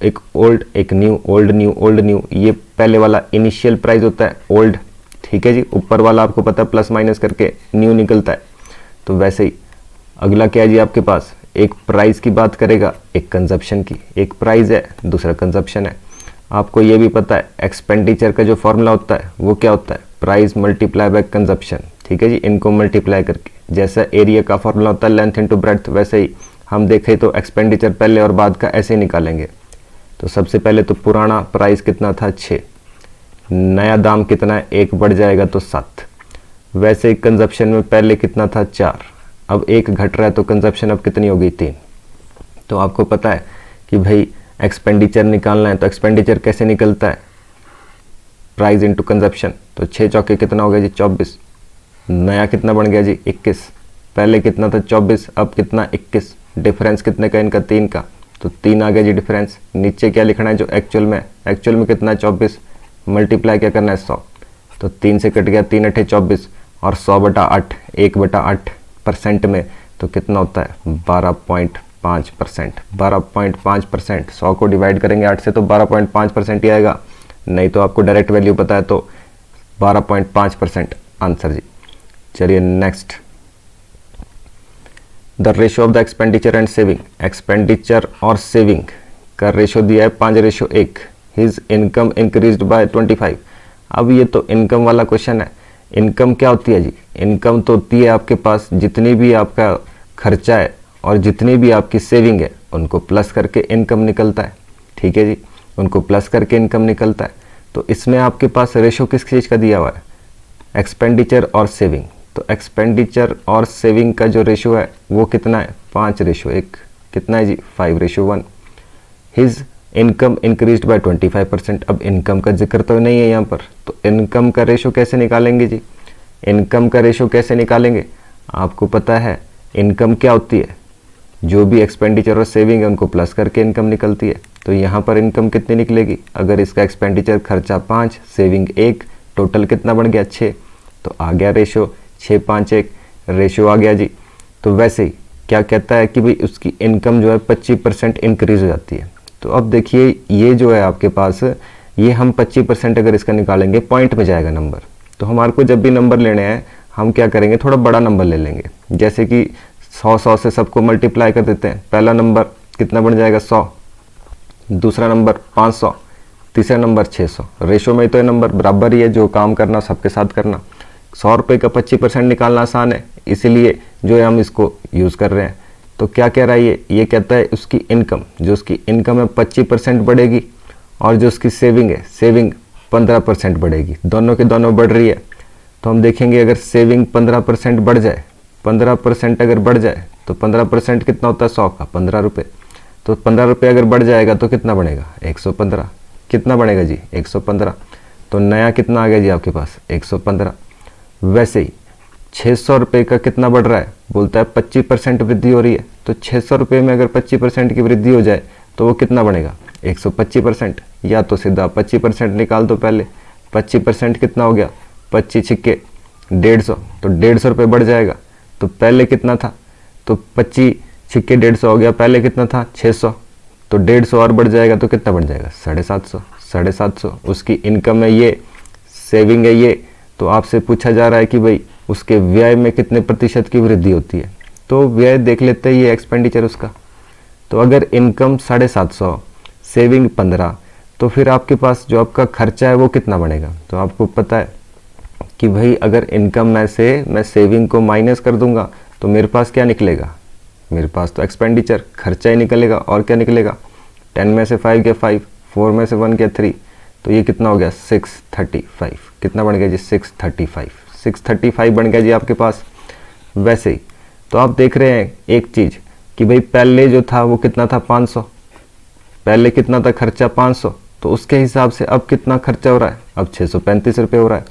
S1: एक ओल्ड एक new, old new old new. ये पहले वाला इनिशियल प्राइस होता है ओल्ड, ठीक है जी, ऊपर वाला आपको पता है प्लस माइनस करके न्यू निकलता है। तो वैसे ही अगला क्या है जी आपके पास, एक प्राइस की बात करेगा एक कंजप्शन की, एक प्राइस है दूसरा कंजप्शन है। आपको ये भी पता है एक्सपेंडिचर का जो फॉर्मूला होता है वो क्या होता है, प्राइस मल्टीप्लाई बाय कंजप्शन, ठीक है जी, इनको मल्टीप्लाई करके। जैसा एरिया का फॉर्मूला होता है लेंथ इनटू ब्रेड्थ, वैसे ही हम देखें तो एक्सपेंडिचर पहले और बाद का ऐसे ही निकालेंगे। तो सबसे पहले तो पुराना प्राइस कितना था 6, नया दाम कितना है 1 बढ़ जाएगा तो 7। वैसे ही कंजप्शन में पहले कितना था 4, अब 1 घट रहा है तो कंजप्शन अब कितनी हो गई 3। तो आपको पता है कि भाई एक्सपेंडिचर निकालना है तो एक्सपेंडिचर कैसे निकलता है, प्राइस इनटू कंजप्शन। तो 6 चौके कितना हो गया जी 24, नया कितना बन गया जी 21, पहले कितना था 24 अब कितना 21, डिफरेंस कितने का इनका 3 का, तो 3 आ गया जी डिफरेंस। नीचे क्या लिखना है जो एक्चुअल में, एक्चुअल में कितना है 24, मल्टीप्लाई क्या करना है 100, तो 3 से कट गया 3 8 24 और 100/8 1/8% में तो कितना होता है 12.5%। 12.5%, 100 को डिवाइड करेंगे 8 से तो 12.5% ही आएगा, नहीं तो आपको डायरेक्ट वैल्यू पता है तो 12.5% आंसर जी। चलिए next, the ratio of the expenditure and saving, expenditure और सेविंग का रेशो दिया है 5:1। His income increased by 25। अब ये तो इनकम वाला क्वेश्चन है। इनकम क्या होती है जी, इनकम तो होती है आपके पास जितनी भी आपका खर्चा है और जितनी भी आपकी सेविंग है उनको प्लस करके इनकम निकलता है, ठीक है जी, उनको प्लस करके इनकम निकलता है। तो इसमें आपके पास रेशो किस चीज़ का दिया हुआ है, एक्सपेंडिचर और सेविंग। तो एक्सपेंडिचर और सेविंग का जो रेशो है वो कितना है 5:1, कितना है जी 5:1। His income increased by 25%। अब इनकम का जिक्र तो नहीं है यहाँ पर, तो इनकम का रेशो कैसे निकालेंगे जी, इनकम का रेशो कैसे निकालेंगे, आपको पता है इनकम क्या होती है, जो भी एक्सपेंडिचर और सेविंग है उनको प्लस करके इनकम निकलती है। तो यहाँ पर इनकम कितनी निकलेगी, अगर इसका एक्सपेंडिचर खर्चा 5 सेविंग 1 टोटल कितना बन गया 6, तो आ गया रेशो 6:5:1 रेशो आ गया जी। तो वैसे ही क्या कहता है कि भाई उसकी इनकम जो है 25% इंक्रीज हो जाती है। तो अब देखिए ये जो है आपके पास, ये हम 25% अगर इसका निकालेंगे पॉइंट में जाएगा नंबर। तो हमारे को जब भी नंबर लेने हैं हम क्या करेंगे, थोड़ा बड़ा नंबर ले लेंगे, जैसे कि 100 से सबको मल्टीप्लाई कर देते हैं। पहला नंबर कितना बन जाएगा 100, दूसरा नंबर 500, तीसरा नंबर 600। रेशो में तो ये नंबर बराबर ही है, जो काम करना सबके साथ करना। 100 रुपये का 25% निकालना आसान है, इसीलिए जो है हम इसको यूज़ कर रहे हैं। तो क्या कह रहा है ये कहता है उसकी इनकम, जो उसकी इनकम है 25% बढ़ेगी और जो उसकी सेविंग है सेविंग 15% बढ़ेगी, दोनों के दोनों बढ़ रही है। तो हम देखेंगे अगर सेविंग 15% बढ़ जाए, 15% अगर बढ़ जाए तो 15% कितना होता है 100 का 15 रुपये। तो 15 रुपये अगर बढ़ जाएगा तो कितना बनेगा 115, कितना बनेगा जी 115। तो नया कितना आ गया जी आपके पास 115। वैसे ही 600 रुपये का कितना बढ़ रहा है, बोलता है 25% वृद्धि हो रही है। तो 600 रुपये में अगर 25% की वृद्धि हो जाए तो वो कितना बनेगा 125%, या तो सीधा 25% निकाल दो पहले। 25% कितना हो गया 25 छिक्के 150, तो 150 रुपये बढ़ जाएगा। तो पहले कितना था, तो 25 छिक्के 150 हो गया, पहले कितना था 600, तो 150 और बढ़ जाएगा तो कितना बढ़ जाएगा 750। 750 उसकी इनकम है, ये सेविंग है ये। तो आपसे पूछा जा रहा है कि भाई उसके व्यय में कितने प्रतिशत की वृद्धि होती है। तो व्यय देख लेते हैं, ये एक्सपेंडिचर उसका। तो अगर इनकम 750 सेविंग 15, तो फिर आपके पास जो आपका खर्चा है वो कितना बनेगा। तो आपको पता है कि भाई अगर इनकम में से मैं सेविंग को माइनस कर दूंगा तो मेरे पास क्या निकलेगा, मेरे पास तो एक्सपेंडिचर खर्चा ही निकलेगा। और क्या निकलेगा, 10 में से 5 गया 5, 4 में से 1 गया 3, तो ये कितना हो गया 635। कितना बन गया जी 635 बन गया जी आपके पास। वैसे ही तो आप देख रहे हैं एक चीज़ कि भाई पहले जो था वो कितना था 500, पहले कितना था खर्चा 500, तो उसके हिसाब से अब कितना खर्चा हो रहा है, अब 635 रुपये हो रहा है।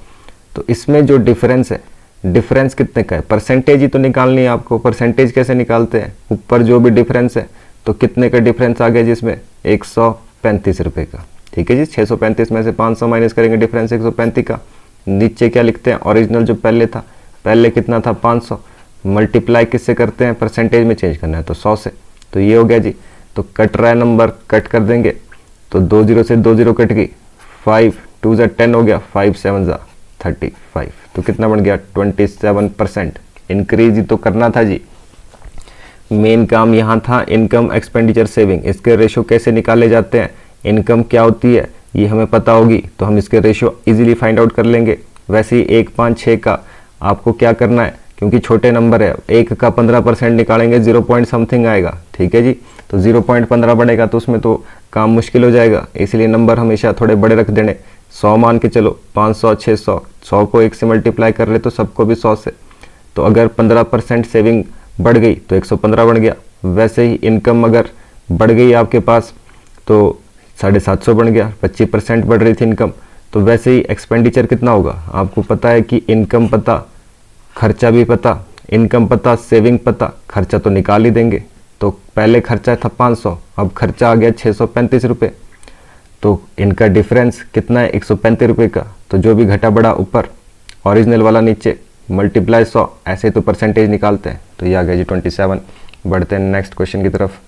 S1: तो इसमें जो डिफरेंस है, डिफरेंस कितने का है, परसेंटेज ही तो निकालनी है आपको। परसेंटेज कैसे निकालते हैं, ऊपर जो भी डिफरेंस है तो कितने का डिफरेंस आ गया जिसमें 135 रुपये का। ठीक है जी, 635 में से 500 माइनस करेंगे, डिफरेंस 135 का। नीचे क्या लिखते हैं, ओरिजिनल जो पहले था, पहले कितना था 500, मल्टीप्लाई किससे करते हैं, परसेंटेज में चेंज करना है तो 100 से। तो ये हो गया जी। तो कट रहा है नंबर, कट कर देंगे तो 2 0 से 2 0 कट गई, 5 2 ज़ा 10 हो गया, 5 7 ज़ा 35। तो कितना बन गया 27%। इंक्रीज ही तो करना था जी, मेन काम यहाँ था इनकम एक्सपेंडिचर सेविंग। इसके रेशो कैसे निकाले जाते हैं, इनकम क्या होती है ये हमें पता होगी तो हम इसके रेशो इजीली फाइंड आउट कर लेंगे। वैसे ही 1 5 6 का आपको क्या करना है, क्योंकि छोटे नंबर है, 1 का 15% निकालेंगे 0 पॉइंट समथिंग आएगा। ठीक है जी, तो 0.15 बढ़ेगा तो उसमें तो काम मुश्किल हो जाएगा, इसलिए नंबर हमेशा थोड़े बड़े रख देने। 100 मान के चलो, 500 600, 100 को 1 से मल्टीप्लाई कर रहे तो सबको भी 100 से। तो अगर 15% सेविंग बढ़ गई तो 115 बन गया। वैसे ही इनकम अगर बढ़ गई आपके पास तो 750 बन गया, 25% बढ़ रही थी इनकम। तो वैसे ही एक्सपेंडिचर कितना होगा, आपको पता है कि इनकम पता, खर्चा भी पता, इनकम पता, सेविंग पता, खर्चा तो निकाल ही देंगे। तो पहले खर्चा था 500, अब खर्चा आ गया 635 रुपये। तो इनका डिफरेंस कितना है 135 रुपये का। तो जो भी घटा बढ़ा ऊपर, ओरिजिनल वाला नीचे, मल्टीप्लाई 100, ऐसे तो परसेंटेज निकालते हैं। तो ये आ गया जी 27। बढ़ते हैं नेक्स्ट क्वेश्चन की तरफ।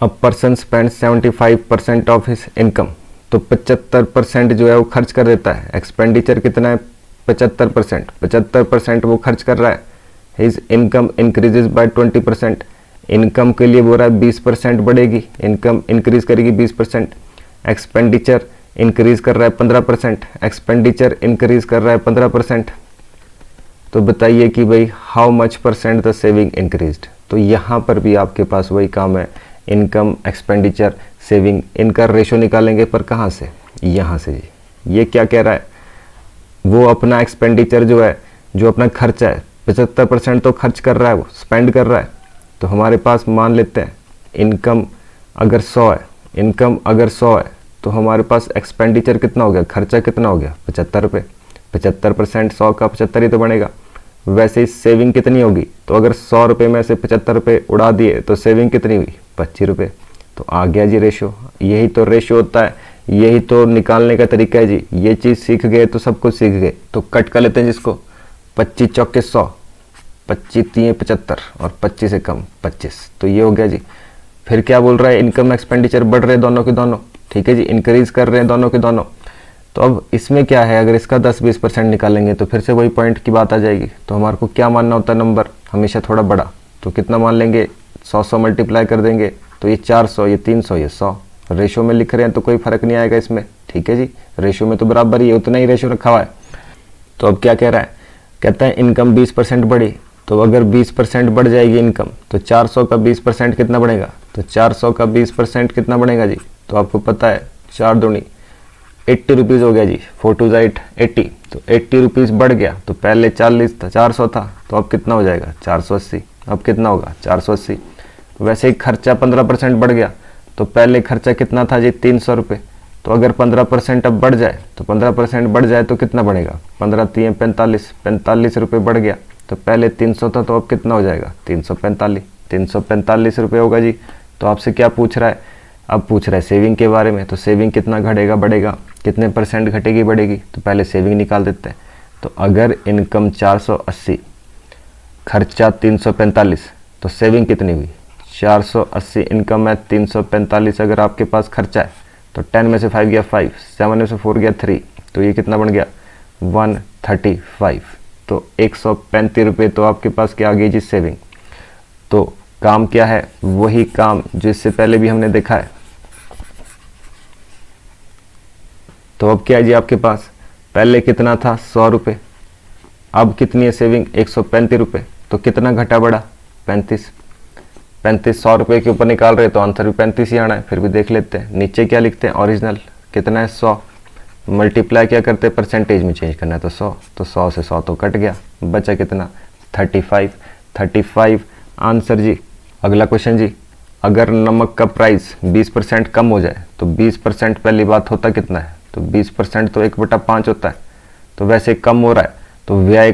S1: A person spend 75% of his income. तो 75% जो है वो खर्च कर देता है। एक्सपेंडिचर कितना है 75%, 75% वो खर्च कर रहा है। His income increases by 20%। Income के लिए बोल रहा है 20% बढ़ेगी, इनकम इंक्रीज करेगी 20%। एक्सपेंडिचर इंक्रीज कर रहा है 15%, एक्सपेंडिचर इंक्रीज कर रहा है 15%। तो बताइए कि भाई how much percent the saving increased. तो यहाँ पर भी आपके पास वही काम है, इनकम एक्सपेंडिचर सेविंग, इनका रेशो निकालेंगे। पर कहाँ से, यहाँ से जी। ये क्या कह रहा है, वो अपना एक्सपेंडिचर जो है, जो अपना खर्चा है 75% तो खर्च कर रहा है, वो स्पेंड कर रहा है। तो हमारे पास मान लेते हैं इनकम अगर 100 है, इनकम अगर 100 है तो हमारे पास एक्सपेंडिचर कितना हो गया, खर्चा कितना हो गया 75 रुपये। 75% 100 का 75 ही तो बनेगा। वैसे ही सेविंग कितनी होगी, तो अगर 100 रुपये में से 75 रुपये उड़ा दिए तो सेविंग कितनी हुई 25 रुपये। तो आ गया जी रेशो। यही तो रेशो होता है, यही तो निकालने का तरीका है जी। ये चीज़ सीख गए तो सब कुछ सीख गए। तो कट कर लेते हैं जिसको, 25 चौके 100, 25 3 75 और 25 से कम 25। तो ये हो गया जी। फिर क्या बोल रहा है, इनकम एक्सपेंडिचर बढ़ रहे दोनों के दोनों। ठीक है जी, इंक्रीज कर रहे हैं दोनों के दोनों। तो अब इसमें क्या है, अगर इसका 10-20% निकालेंगे तो फिर से वही पॉइंट की बात आ जाएगी। तो हमारे को क्या मानना होता है, नंबर हमेशा थोड़ा बड़ा। तो कितना मान लेंगे, 100 मल्टीप्लाई कर देंगे तो ये 400, ये 300, ये 100। रेशो में लिख रहे हैं तो कोई फर्क नहीं आएगा इसमें। ठीक है जी, रेशो में तो बराबर ही है, उतना ही रेशो रखा हुआ है। तो अब क्या कह रहा है, कहता है इनकम 20% बढ़ी। तो अगर 20% बढ़ जाएगी इनकम तो 400 का 20% कितना बढ़ेगा, तो 400 का 20% कितना बढ़ेगा जी। तो आपको पता है 4 दूनी 80 रुपीज़ हो गया जी, 4 2 8 80। तो 80 रुपीज़ बढ़ गया। तो पहले 40 था, 400 था, तो अब कितना हो जाएगा 480। अब कितना होगा 480। वैसे ही खर्चा 15% बढ़ गया। तो पहले खर्चा कितना था जी 300 रुपये। तो अगर 15% अब बढ़ जाए, तो 15% बढ़ जाए तो कितना बढ़ेगा, 15 3 45, 45 रुपये बढ़ गया। तो पहले 300 था तो अब कितना हो जाएगा 345, 345 रुपये होगा जी। तो आपसे क्या पूछ रहा है, अब पूछ रहा है सेविंग के बारे में। तो सेविंग कितना घटेगा, बढ़ेगा, कितने परसेंट घटेगी, बढ़ेगी। तो पहले सेविंग निकाल देते हैं। तो अगर इनकम 480, खर्चा 345, तो सेविंग कितनी हुई 480। इनकम है 345, अगर आपके पास खर्चा है तो 10 में से 5 गया 5, 7 में से 4 गया 3, तो ये कितना बन गया 135। तो 135 रुपये तो आपके पास क्या आ गई जी सेविंग। तो काम क्या है, वही काम जिससे पहले भी हमने देखा है। तो अब क्या है जी आपके पास, पहले कितना था 100 रुपये, अब कितनी है सेविंग 135 रुपये। तो कितना घटा बढ़ा 35। 100 रुपये के ऊपर निकाल रहे तो आंसर भी 35 ही आना है। फिर भी देख लेते हैं नीचे क्या लिखते हैं, ओरिजिनल कितना है 100, मल्टीप्लाई क्या करते हैं, परसेंटेज में चेंज करना है, तो 100, तो 100 से 100 तो कट गया, बचा कितना 35 आंसर जी। अगला क्वेश्चन जी, अगर नमक का प्राइस 20% कम हो जाए तो 20% पहली बात होता कितना है, तो 20% तो 1/5 होता है, तो वैसे कम हो रहा है, तो व्यय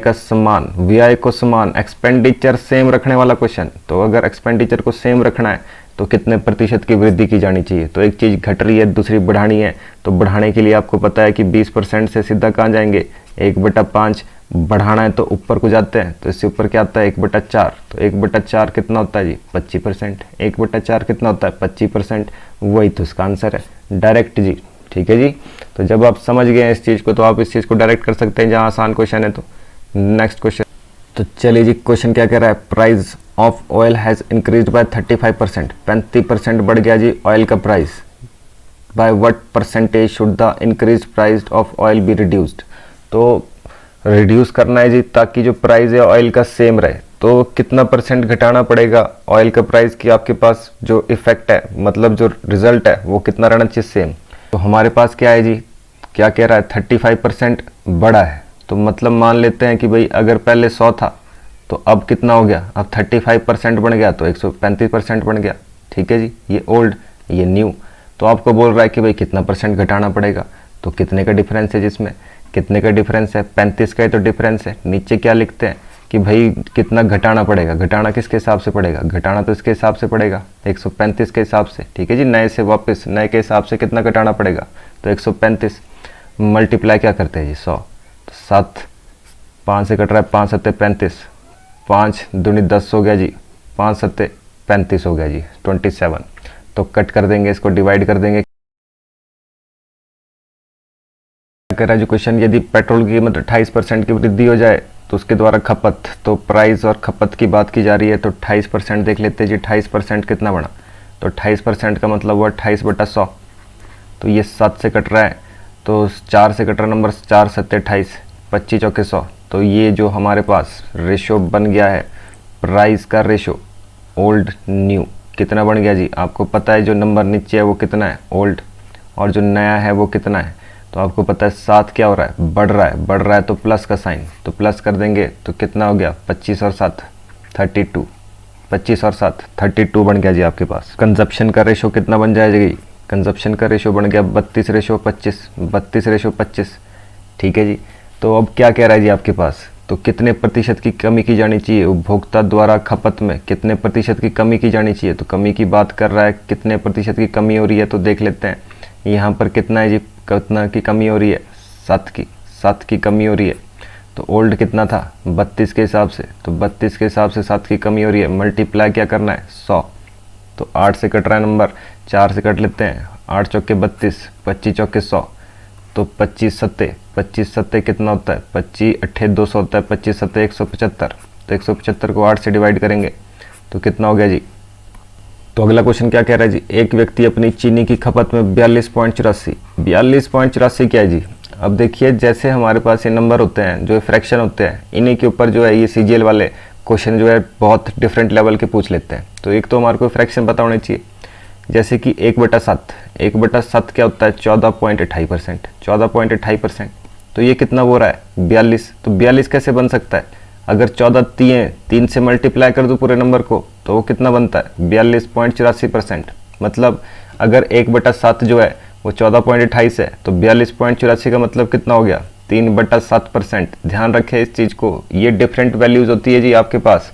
S1: को समान एक्सपेंडिचर सेम रखने वाला क्वेश्चन। तो अगर एक्सपेंडिचर को सेम रखना है तो कितने प्रतिशत की वृद्धि की जानी चाहिए, तो एक चीज़ घट रही है दूसरी बढ़ानी है, तो बढ़ाने के लिए आपको पता है कि 20% से सीधा कहाँ जाएंगे, 1/5, बढ़ाना है तो ऊपर को जाते हैं, तो इससे ऊपर क्या आता है 1/4, तो 1/4 कितना होता है जी 25%, 1/4 कितना होता है 25%, वही तो इसका आंसर है डायरेक्ट जी। ठीक है जी, तो जब आप समझ गए हैं इस चीज़ को तो आप इस चीज़ को डायरेक्ट कर सकते हैं जहाँ आसान क्वेश्चन है। तो नेक्स्ट क्वेश्चन, तो चलिए जी क्वेश्चन क्या कह रहा है, price of oil has increased by 35%, 35% बढ़ गया जी ऑयल का price, by what percentage should the increase price of oil be reduced. तो रिड्यूस करना है जी ताकि जो प्राइस है ऑयल का सेम रहे, तो कितना परसेंट घटाना पड़ेगा ऑयल का प्राइस की, आपके पास जो इफेक्ट है मतलब जो रिजल्ट है वो कितना रहना चाहिए सेम। तो हमारे पास क्या है जी, क्या कह रहा है 35% बढ़ा है, तो मतलब मान लेते हैं कि भाई अगर पहले 100 था तो अब कितना हो गया, अब 35% बढ़ गया तो 135% बन गया। ठीक है जी, ये ओल्ड ये न्यू, तो आपको बोल रहा है कि भाई कितना परसेंट घटाना पड़ेगा, तो कितने का डिफरेंस है जिसमें, कितने का डिफरेंस है 35 का ही तो डिफरेंस है। नीचे क्या लिखते हैं कि भाई कितना घटाना पड़ेगा, घटाना किसके हिसाब से पड़ेगा, घटाना तो इसके हिसाब से पड़ेगा 135 के हिसाब से। ठीक है जी, नए से वापस नए के हिसाब से कितना घटाना पड़ेगा, तो 135 मल्टीप्लाई क्या करते हैं जी 100, तो 7 5 से कट रहा है 5 7 35, 5 दूनी 10 हो गया जी, 5 7 35 हो गया जी 27, तो कट कर देंगे इसको, डिवाइड कर देंगे। कह रहा है जो क्वेश्चन, यदि पेट्रोल की कीमत 28% की वृद्धि हो जाए तो उसके द्वारा खपत, तो प्राइस और खपत की बात की जा रही है, तो 28% देख लेते हैं जी, 28% कितना बना, तो 28% का मतलब हुआ 28/100, तो ये 7 से कट रहा है, तो 4 से कट रहा नंबर, 4 7 28, 25 चौके 100, तो ये जो हमारे पास रेशो बन गया है प्राइस का रेशो ओल्ड न्यू कितना बन गया जी, आपको पता है जो नंबर नीचे है वो कितना है ओल्ड, और जो नया है वो कितना है, तो आपको पता है 7 क्या हो रहा है, बढ़ रहा है तो प्लस का साइन, तो प्लस कर देंगे तो कितना हो गया 25 और 7 32, 25 और 7 32 बन गया जी आपके पास। कंजप्शन का रेशो कितना बन जाएगा जी, कंजप्शन का रेशो बन गया 32/25। ठीक है जी, तो अब क्या कह रहा है जी आपके पास, तो कितने प्रतिशत की कमी की जानी चाहिए उपभोक्ता द्वारा खपत में, कितने प्रतिशत की कमी की जानी चाहिए, तो कमी की बात कर रहा है, कितने प्रतिशत की कमी हो रही है, तो देख लेते हैं यहाँ पर कितना है जी, कितना की कमी हो रही है 7 की कमी हो रही है, तो ओल्ड कितना था 32 के हिसाब से, तो 32 के हिसाब से 7 की कमी हो रही है, मल्टीप्लाई क्या करना है 100, तो 8 से कट रहा है नंबर, 4 से कट लेते हैं, 8 चौके 32, 25 चौके 100, तो 25 सत्ते कितना होता है, 25 8 200 होता है, 25 सत्ते 175, तो 175 को 8 से डिवाइड करेंगे तो कितना हो गया जी। तो अगला क्वेश्चन क्या कह रहा है जी, एक व्यक्ति अपनी चीनी की खपत में 42.84 क्या है जी। अब देखिए जैसे हमारे पास ये नंबर होते हैं जो फ्रैक्शन होते हैं, इन्हीं के ऊपर जो है ये सीजीएल वाले क्वेश्चन जो है बहुत डिफरेंट लेवल के पूछ लेते हैं। तो एक तो हमारे को फ्रैक्शन पता होना चाहिए, जैसे कि 1/7 क्या होता है 14.28%, 14.28%, तो ये कितना हो रहा है 42, तो 42 कैसे बन सकता है, अगर 14 3 से मल्टीप्लाई कर दो पूरे नंबर को तो वो कितना बनता है 42.84%, मतलब अगर 1/7 जो है वो 14.28 है तो 42.84 का मतलब कितना हो गया 3/7%। ध्यान रखें इस चीज़ को, ये डिफरेंट वैल्यूज़ होती है जी आपके पास,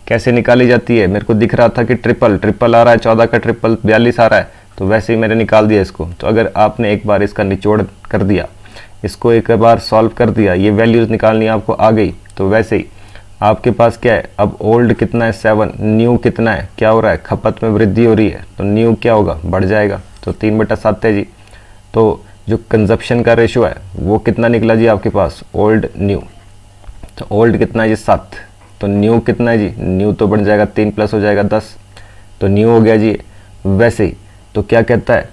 S1: कैसे निकाली जाती है, मेरे को दिख रहा था कि ट्रिपल आ रहा है, 14 का ट्रिपल 42 आ रहा है, तो वैसे ही मैंने निकाल दिया इसको। तो अगर आपने एक बार इसका निचोड़ कर दिया, इसको एक बार सॉल्व कर दिया, ये वैल्यूज़ निकालनी आपको आ गई, तो वैसे ही आपके पास क्या है, अब ओल्ड कितना है 7, न्यू कितना है, क्या हो रहा है खपत में वृद्धि हो रही है, तो न्यू क्या होगा बढ़ जाएगा, तो 3/7 है जी। तो जो कंजप्शन का रेशो है वो कितना निकला जी आपके पास ओल्ड न्यू, तो ओल्ड कितना है जी 7, तो न्यू कितना है जी, न्यू तो बढ़ जाएगा 3 प्लस हो जाएगा 10, तो न्यू हो गया जी। वैसे ही तो क्या कहता है,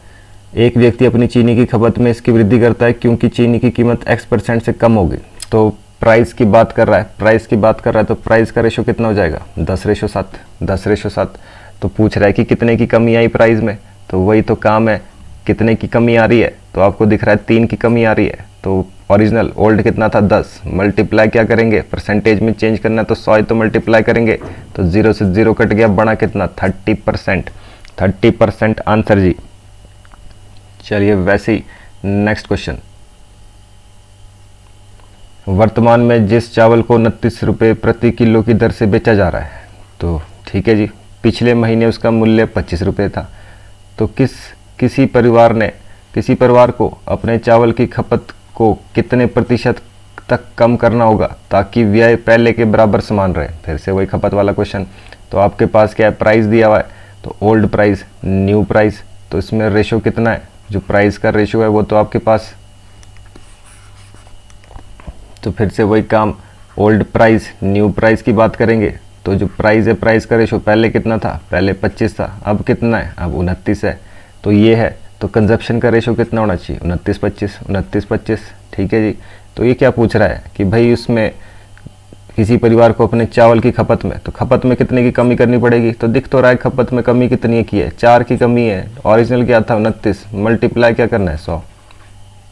S1: एक व्यक्ति अपनी चीनी की खपत में इसकी वृद्धि करता है क्योंकि चीनी की कीमत X% से कम होगी, तो प्राइस की बात कर रहा है, तो प्राइस का रेशो कितना हो जाएगा 10:7। तो पूछ रहा है कि कितने की कमी आई प्राइस में, तो वही तो काम है, कितने की कमी आ रही है, तो आपको दिख रहा है 3 की कमी आ रही है। तो ओरिजिनल ओल्ड कितना था 10, मल्टीप्लाई क्या करेंगे, परसेंटेज में चेंज करना है तो 100 तो मल्टीप्लाई करेंगे, तो 0 से 0 कट गया, बड़ा कितना 30%। 30% आंसर जी। चलिए वैसे ही नेक्स्ट क्वेश्चन, वर्तमान में जिस चावल को 29 रुपये प्रति किलो की दर से बेचा जा रहा है, तो ठीक है जी, पिछले महीने उसका मूल्य 25 रुपये था। तो किसी परिवार को अपने चावल की खपत को कितने प्रतिशत तक कम करना होगा ताकि व्यय पहले के बराबर समान रहे। फिर से वही खपत वाला क्वेश्चन। तो आपके पास क्या है, प्राइस दिया हुआ है, तो ओल्ड प्राइस न्यू प्राइस, तो इसमें रेशो कितना है, जो प्राइस का रेशो है वो तो आपके पास, तो फिर से वही काम, ओल्ड प्राइस न्यू प्राइस की बात करेंगे। तो जो प्राइस है, प्राइस का रेशो पहले कितना था, पहले 25 था, अब कितना है, अब 29 है। तो ये है, तो कंजप्शन का रेशो कितना होना चाहिए, 29-25, 29-25। ठीक है जी। तो ये क्या पूछ रहा है कि भाई उसमें किसी परिवार को अपने चावल की खपत में, तो खपत में कितने की कमी करनी पड़ेगी, तो दिख तो रहा है खपत में कमी कितनी की है, 4 की कमी है। ओरिजिनल क्या था 29, मल्टीप्लाई क्या करना है 100।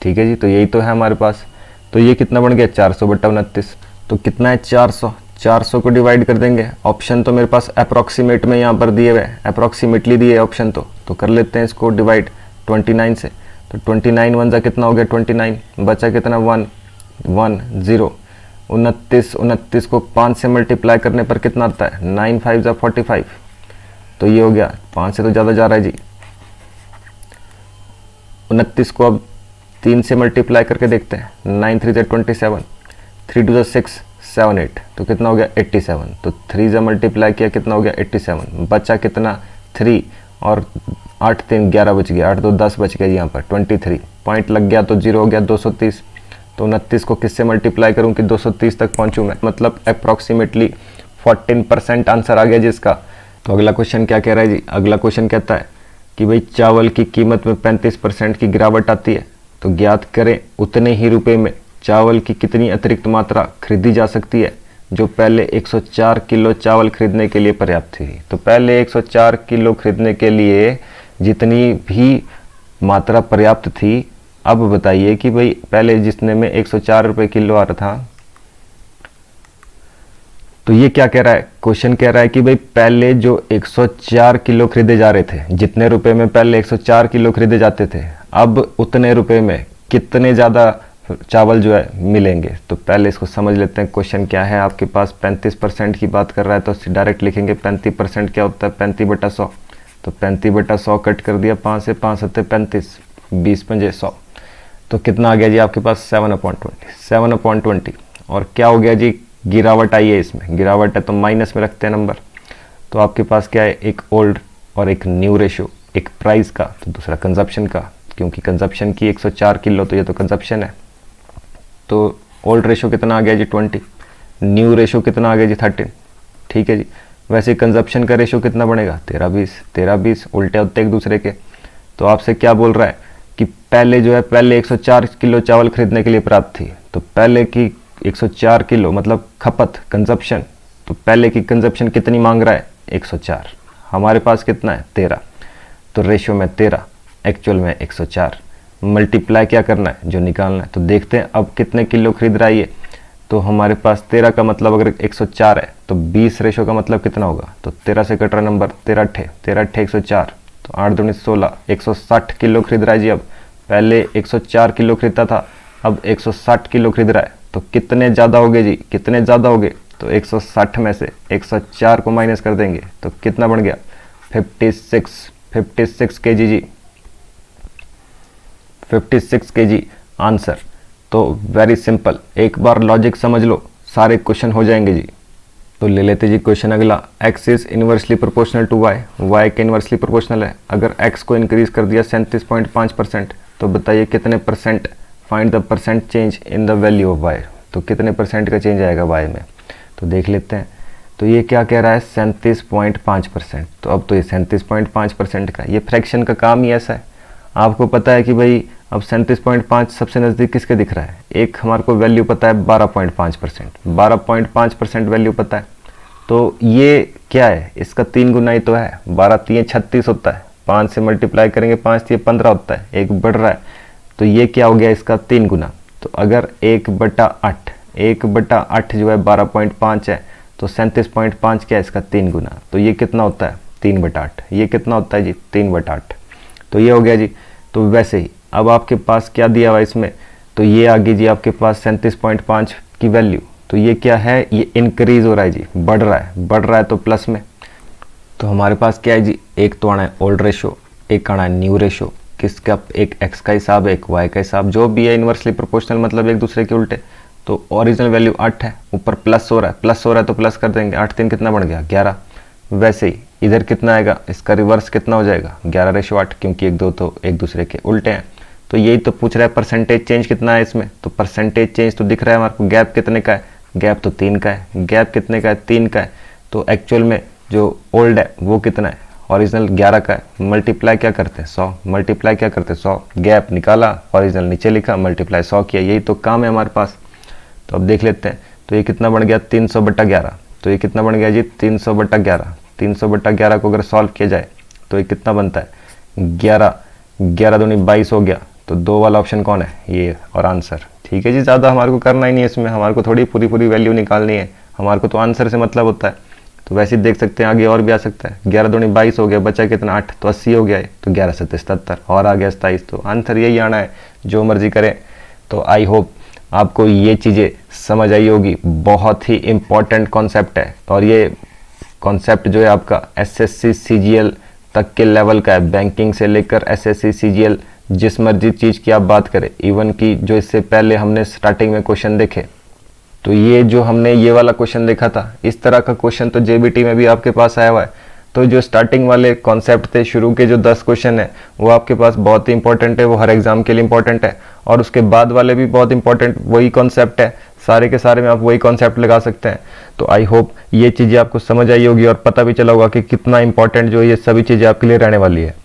S1: ठीक है जी, तो यही तो है हमारे पास। तो ये कितना बन गया 400/29। तो कितना है 400 को डिवाइड कर देंगे। ऑप्शन तो मेरे पास अप्रॉक्सीमेट में यहाँ पर दिए हुए, अप्रॉक्सीमेटली दिए ऑप्शन, तो कर लेते हैं इसको डिवाइड 29 से। तो 29 1 जा कितना हो गया 29, बचा कितना 1 1 0। 29 को 5 से मल्टीप्लाई करने पर कितना आता है, 9 5 जा 45। तो ये हो गया, 5 से तो ज़्यादा जा रहा है जी। 29 को अब 3 से मल्टीप्लाई करके देखते हैं, 9 3 जा 27, 3 2 जा 6 7 8, तो कितना हो गया 87। तो 3 से मल्टीप्लाई किया, कितना हो गया 87, बचा कितना 3, और 8 3 11 बच गया, 8 2 10 बच गया यहाँ पर 23, पॉइंट लग गया तो 0 हो गया 230। तो 29 को किससे मल्टीप्लाई करूँ कि 230 तक पहुँचूँ मैं, मतलब अप्रॉक्सीमेटली 14% आंसर आ गया जिसका। तो अगला क्वेश्चन क्या कह रहा है जी, अगला क्वेश्चन कहता है कि भाई चावल की कीमत में 35% की गिरावट आती है, तो ज्ञात करें उतने ही रुपए में चावल की कितनी अतिरिक्त मात्रा खरीदी जा सकती है जो पहले 104 किलो चावल खरीदने के लिए पर्याप्त थी। तो पहले 104 किलो खरीदने के लिए जितनी भी मात्रा पर्याप्त थी, अब बताइए कि भाई पहले जितने में 104 रुपये किलो आ रहा था, तो ये क्या कह रहा है, क्वेश्चन कह रहा है कि भाई पहले जो 104 किलो खरीदे जा रहे थे, जितने रुपए में पहले 104 किलो खरीदे जाते थे, अब उतने रुपए में कितने ज़्यादा चावल जो है मिलेंगे। तो पहले इसको समझ लेते हैं, क्वेश्चन क्या है आपके पास, 35% की बात कर रहा है, तो डायरेक्ट लिखेंगे 35% क्या होता है 35/100। तो 35/100 कट कर दिया, 5 से 5 7 35, 20 पंजे 100, तो कितना आ गया जी आपके पास 7/20। और क्या हो गया जी, गिरावट आई है, इसमें गिरावट है तो माइनस में रखते हैं नंबर। तो आपके पास क्या है, एक ओल्ड और एक न्यू रेशो, एक प्राइस का तो दूसरा कंजप्शन का, क्योंकि कंजप्शन की 104 किलो, तो ये तो कंजप्शन है। तो ओल्ड रेशो कितना आ गया जी 20, न्यू रेशो कितना आ गया जी 13। ठीक है जी। वैसे कंजप्शन का रेशो कितना बनेगा 13-20 उल्टे होते एक दूसरे के। तो आपसे क्या बोल रहा है कि पहले जो है, पहले 104 किलो चावल खरीदने के लिए पर्याप्त थी, तो पहले की 104 किलो मतलब खपत कंजप्शन, तो पहले की कंजप्शन कितनी मांग रहा है 104, हमारे पास कितना है 13, तो रेशियो में 13, एक्चुअल में 104, मल्टीप्लाई क्या करना है जो निकालना है। तो देखते हैं अब कितने किलो खरीद रहा है ये। तो हमारे पास 13 का मतलब अगर 104 है तो 20 रेशो का मतलब कितना होगा, तो 13 से कट रहा नंबर, 13 104, तो 8 दूनी 16, 160 किलो खरीद रहा है जी। अब पहले 104 किलो खरीदता था, अब 160 किलो खरीद रहा है, तो कितने ज़्यादा हो गए जी, कितने ज़्यादा हो गए, तो 160 में से 104 को माइनस कर देंगे तो कितना बन गया 56 केजी जी, 56 केजी आंसर। तो वेरी सिंपल, एक बार लॉजिक समझ लो सारे क्वेश्चन हो जाएंगे जी। तो ले लेते जी क्वेश्चन अगला, x is inversely proportional to y, y के इनवर्सली प्रोपोर्शनल है। अगर x को इंक्रीज कर दिया 37.5%, तो बताइए कितने percent, find the percent change in the value of y, तो कितने परसेंट का चेंज आएगा y में। तो देख लेते हैं। तो ये क्या कह रहा है 37.5%, तो अब तो ये 37.5% का, ये फ्रैक्शन का काम ही ऐसा है। आपको पता है कि भाई अब 37.5 सबसे नज़दीक किसके दिख रहा है, एक हमारे को वैल्यू पता है 12.5%, 12.5% वैल्यू पता है। तो ये क्या है, इसका 3 गुना ही तो है, 12 3 36 होता है, 5 से मल्टीप्लाई करेंगे 5 3 15 होता है, एक बढ़ रहा है, तो तो ये क्या हो गया इसका 3 गुना। तो अगर 1/8 जो है 12.5 है, तो 37.5 क्या है इसका 3 गुना। तो ये कितना होता है 3/8। ये कितना होता है जी 3/8। तो ये हो गया जी। तो वैसे ही अब आपके पास क्या दिया हुआ इसमें, तो ये आ गई जी आपके पास 37.5 की वैल्यू। तो ये क्या है, ये इंक्रीज हो रहा है जी, बढ़ रहा है तो प्लस में। तो हमारे पास क्या है जी, एक तो आना है ओल्ड रेशो, एक आना है न्यू रेशो। किसका, एक एक्स का हिसाब है, एक वाई का हिसाब, जो भी है इन्वर्सली प्रोपोर्शनल, मतलब एक दूसरे के उल्टे। तो ओरिजिनल वैल्यू 8 है, ऊपर प्लस हो रहा है तो प्लस कर देंगे। 8 3 कितना बन गया 11। वैसे ही इधर कितना आएगा, इसका रिवर्स कितना हो जाएगा 11/8, क्योंकि 1 2 तो एक दूसरे के उल्टे हैं। तो यही तो पूछ रहा है परसेंटेज चेंज कितना है इसमें। तो परसेंटेज चेंज तो दिख रहा है हमारे को, गैप कितने का है, गैप तो 3 का है। गैप कितने का है 3 का है। तो एक्चुअल में जो ओल्ड है वो कितना है, ओरिजिनल 11 का है। मल्टीप्लाई क्या करते हैं 100, मल्टीप्लाई क्या करते हैं 100। गैप निकाला, ओरिजिनल नीचे लिखा, मल्टीप्लाई 100 किया, यही तो काम है हमारे पास। तो अब देख लेते हैं। तो ये कितना बन गया 300/11। तो ये कितना बन गया जी 300/11। 300/11 को अगर सॉल्व किया जाए तो ये कितना बनता है 11, 11 दूनी 22 हो गया। तो 2 वाला ऑप्शन कौन है, ये, और आंसर। ठीक है जी, ज़्यादा हमारे को करना ही नहीं है इसमें, हमारे को थोड़ी पूरी वैल्यू निकालनी है, हमारे को तो आंसर से मतलब होता है। तो वैसे ही देख सकते हैं आगे और भी आ सकता है। 11 दूनी 22 हो गया, बचा कितना 8, तो 80 हो गया है। तो 11 7 77 और आ गया 27। तो आंसर यही आना है, जो मर्जी करें। तो आई होप आपको ये चीज़ें समझ आई होगी। बहुत ही इम्पॉर्टेंट कॉन्सेप्ट है, और ये कॉन्सेप्ट जो है आपका SSC CGL तक के लेवल का है। बैंकिंग से लेकर SSC CGL जिस मर्जी चीज़ की आप बात करें, इवन कि जो इससे पहले हमने स्टार्टिंग में क्वेश्चन देखे, तो ये जो हमने ये वाला क्वेश्चन देखा था, इस तरह का क्वेश्चन तो JBT में भी आपके पास आया हुआ है। तो जो स्टार्टिंग वाले कॉन्सेप्ट थे, शुरू के जो 10 क्वेश्चन है, वो आपके पास बहुत ही इंपॉर्टेंट है, वो हर एग्जाम के लिए इंपॉर्टेंट है। और उसके बाद वाले भी बहुत इंपॉर्टेंट वही कॉन्सेप्ट है, सारे के सारे में आप वही कॉन्सेप्ट लगा सकते हैं। तो आई होप ये चीज़ें आपको समझ आई होगी और पता भी चला होगा कि कितना इंपॉर्टेंट जो ये सभी चीज़ें आपके लिए रहने वाली है।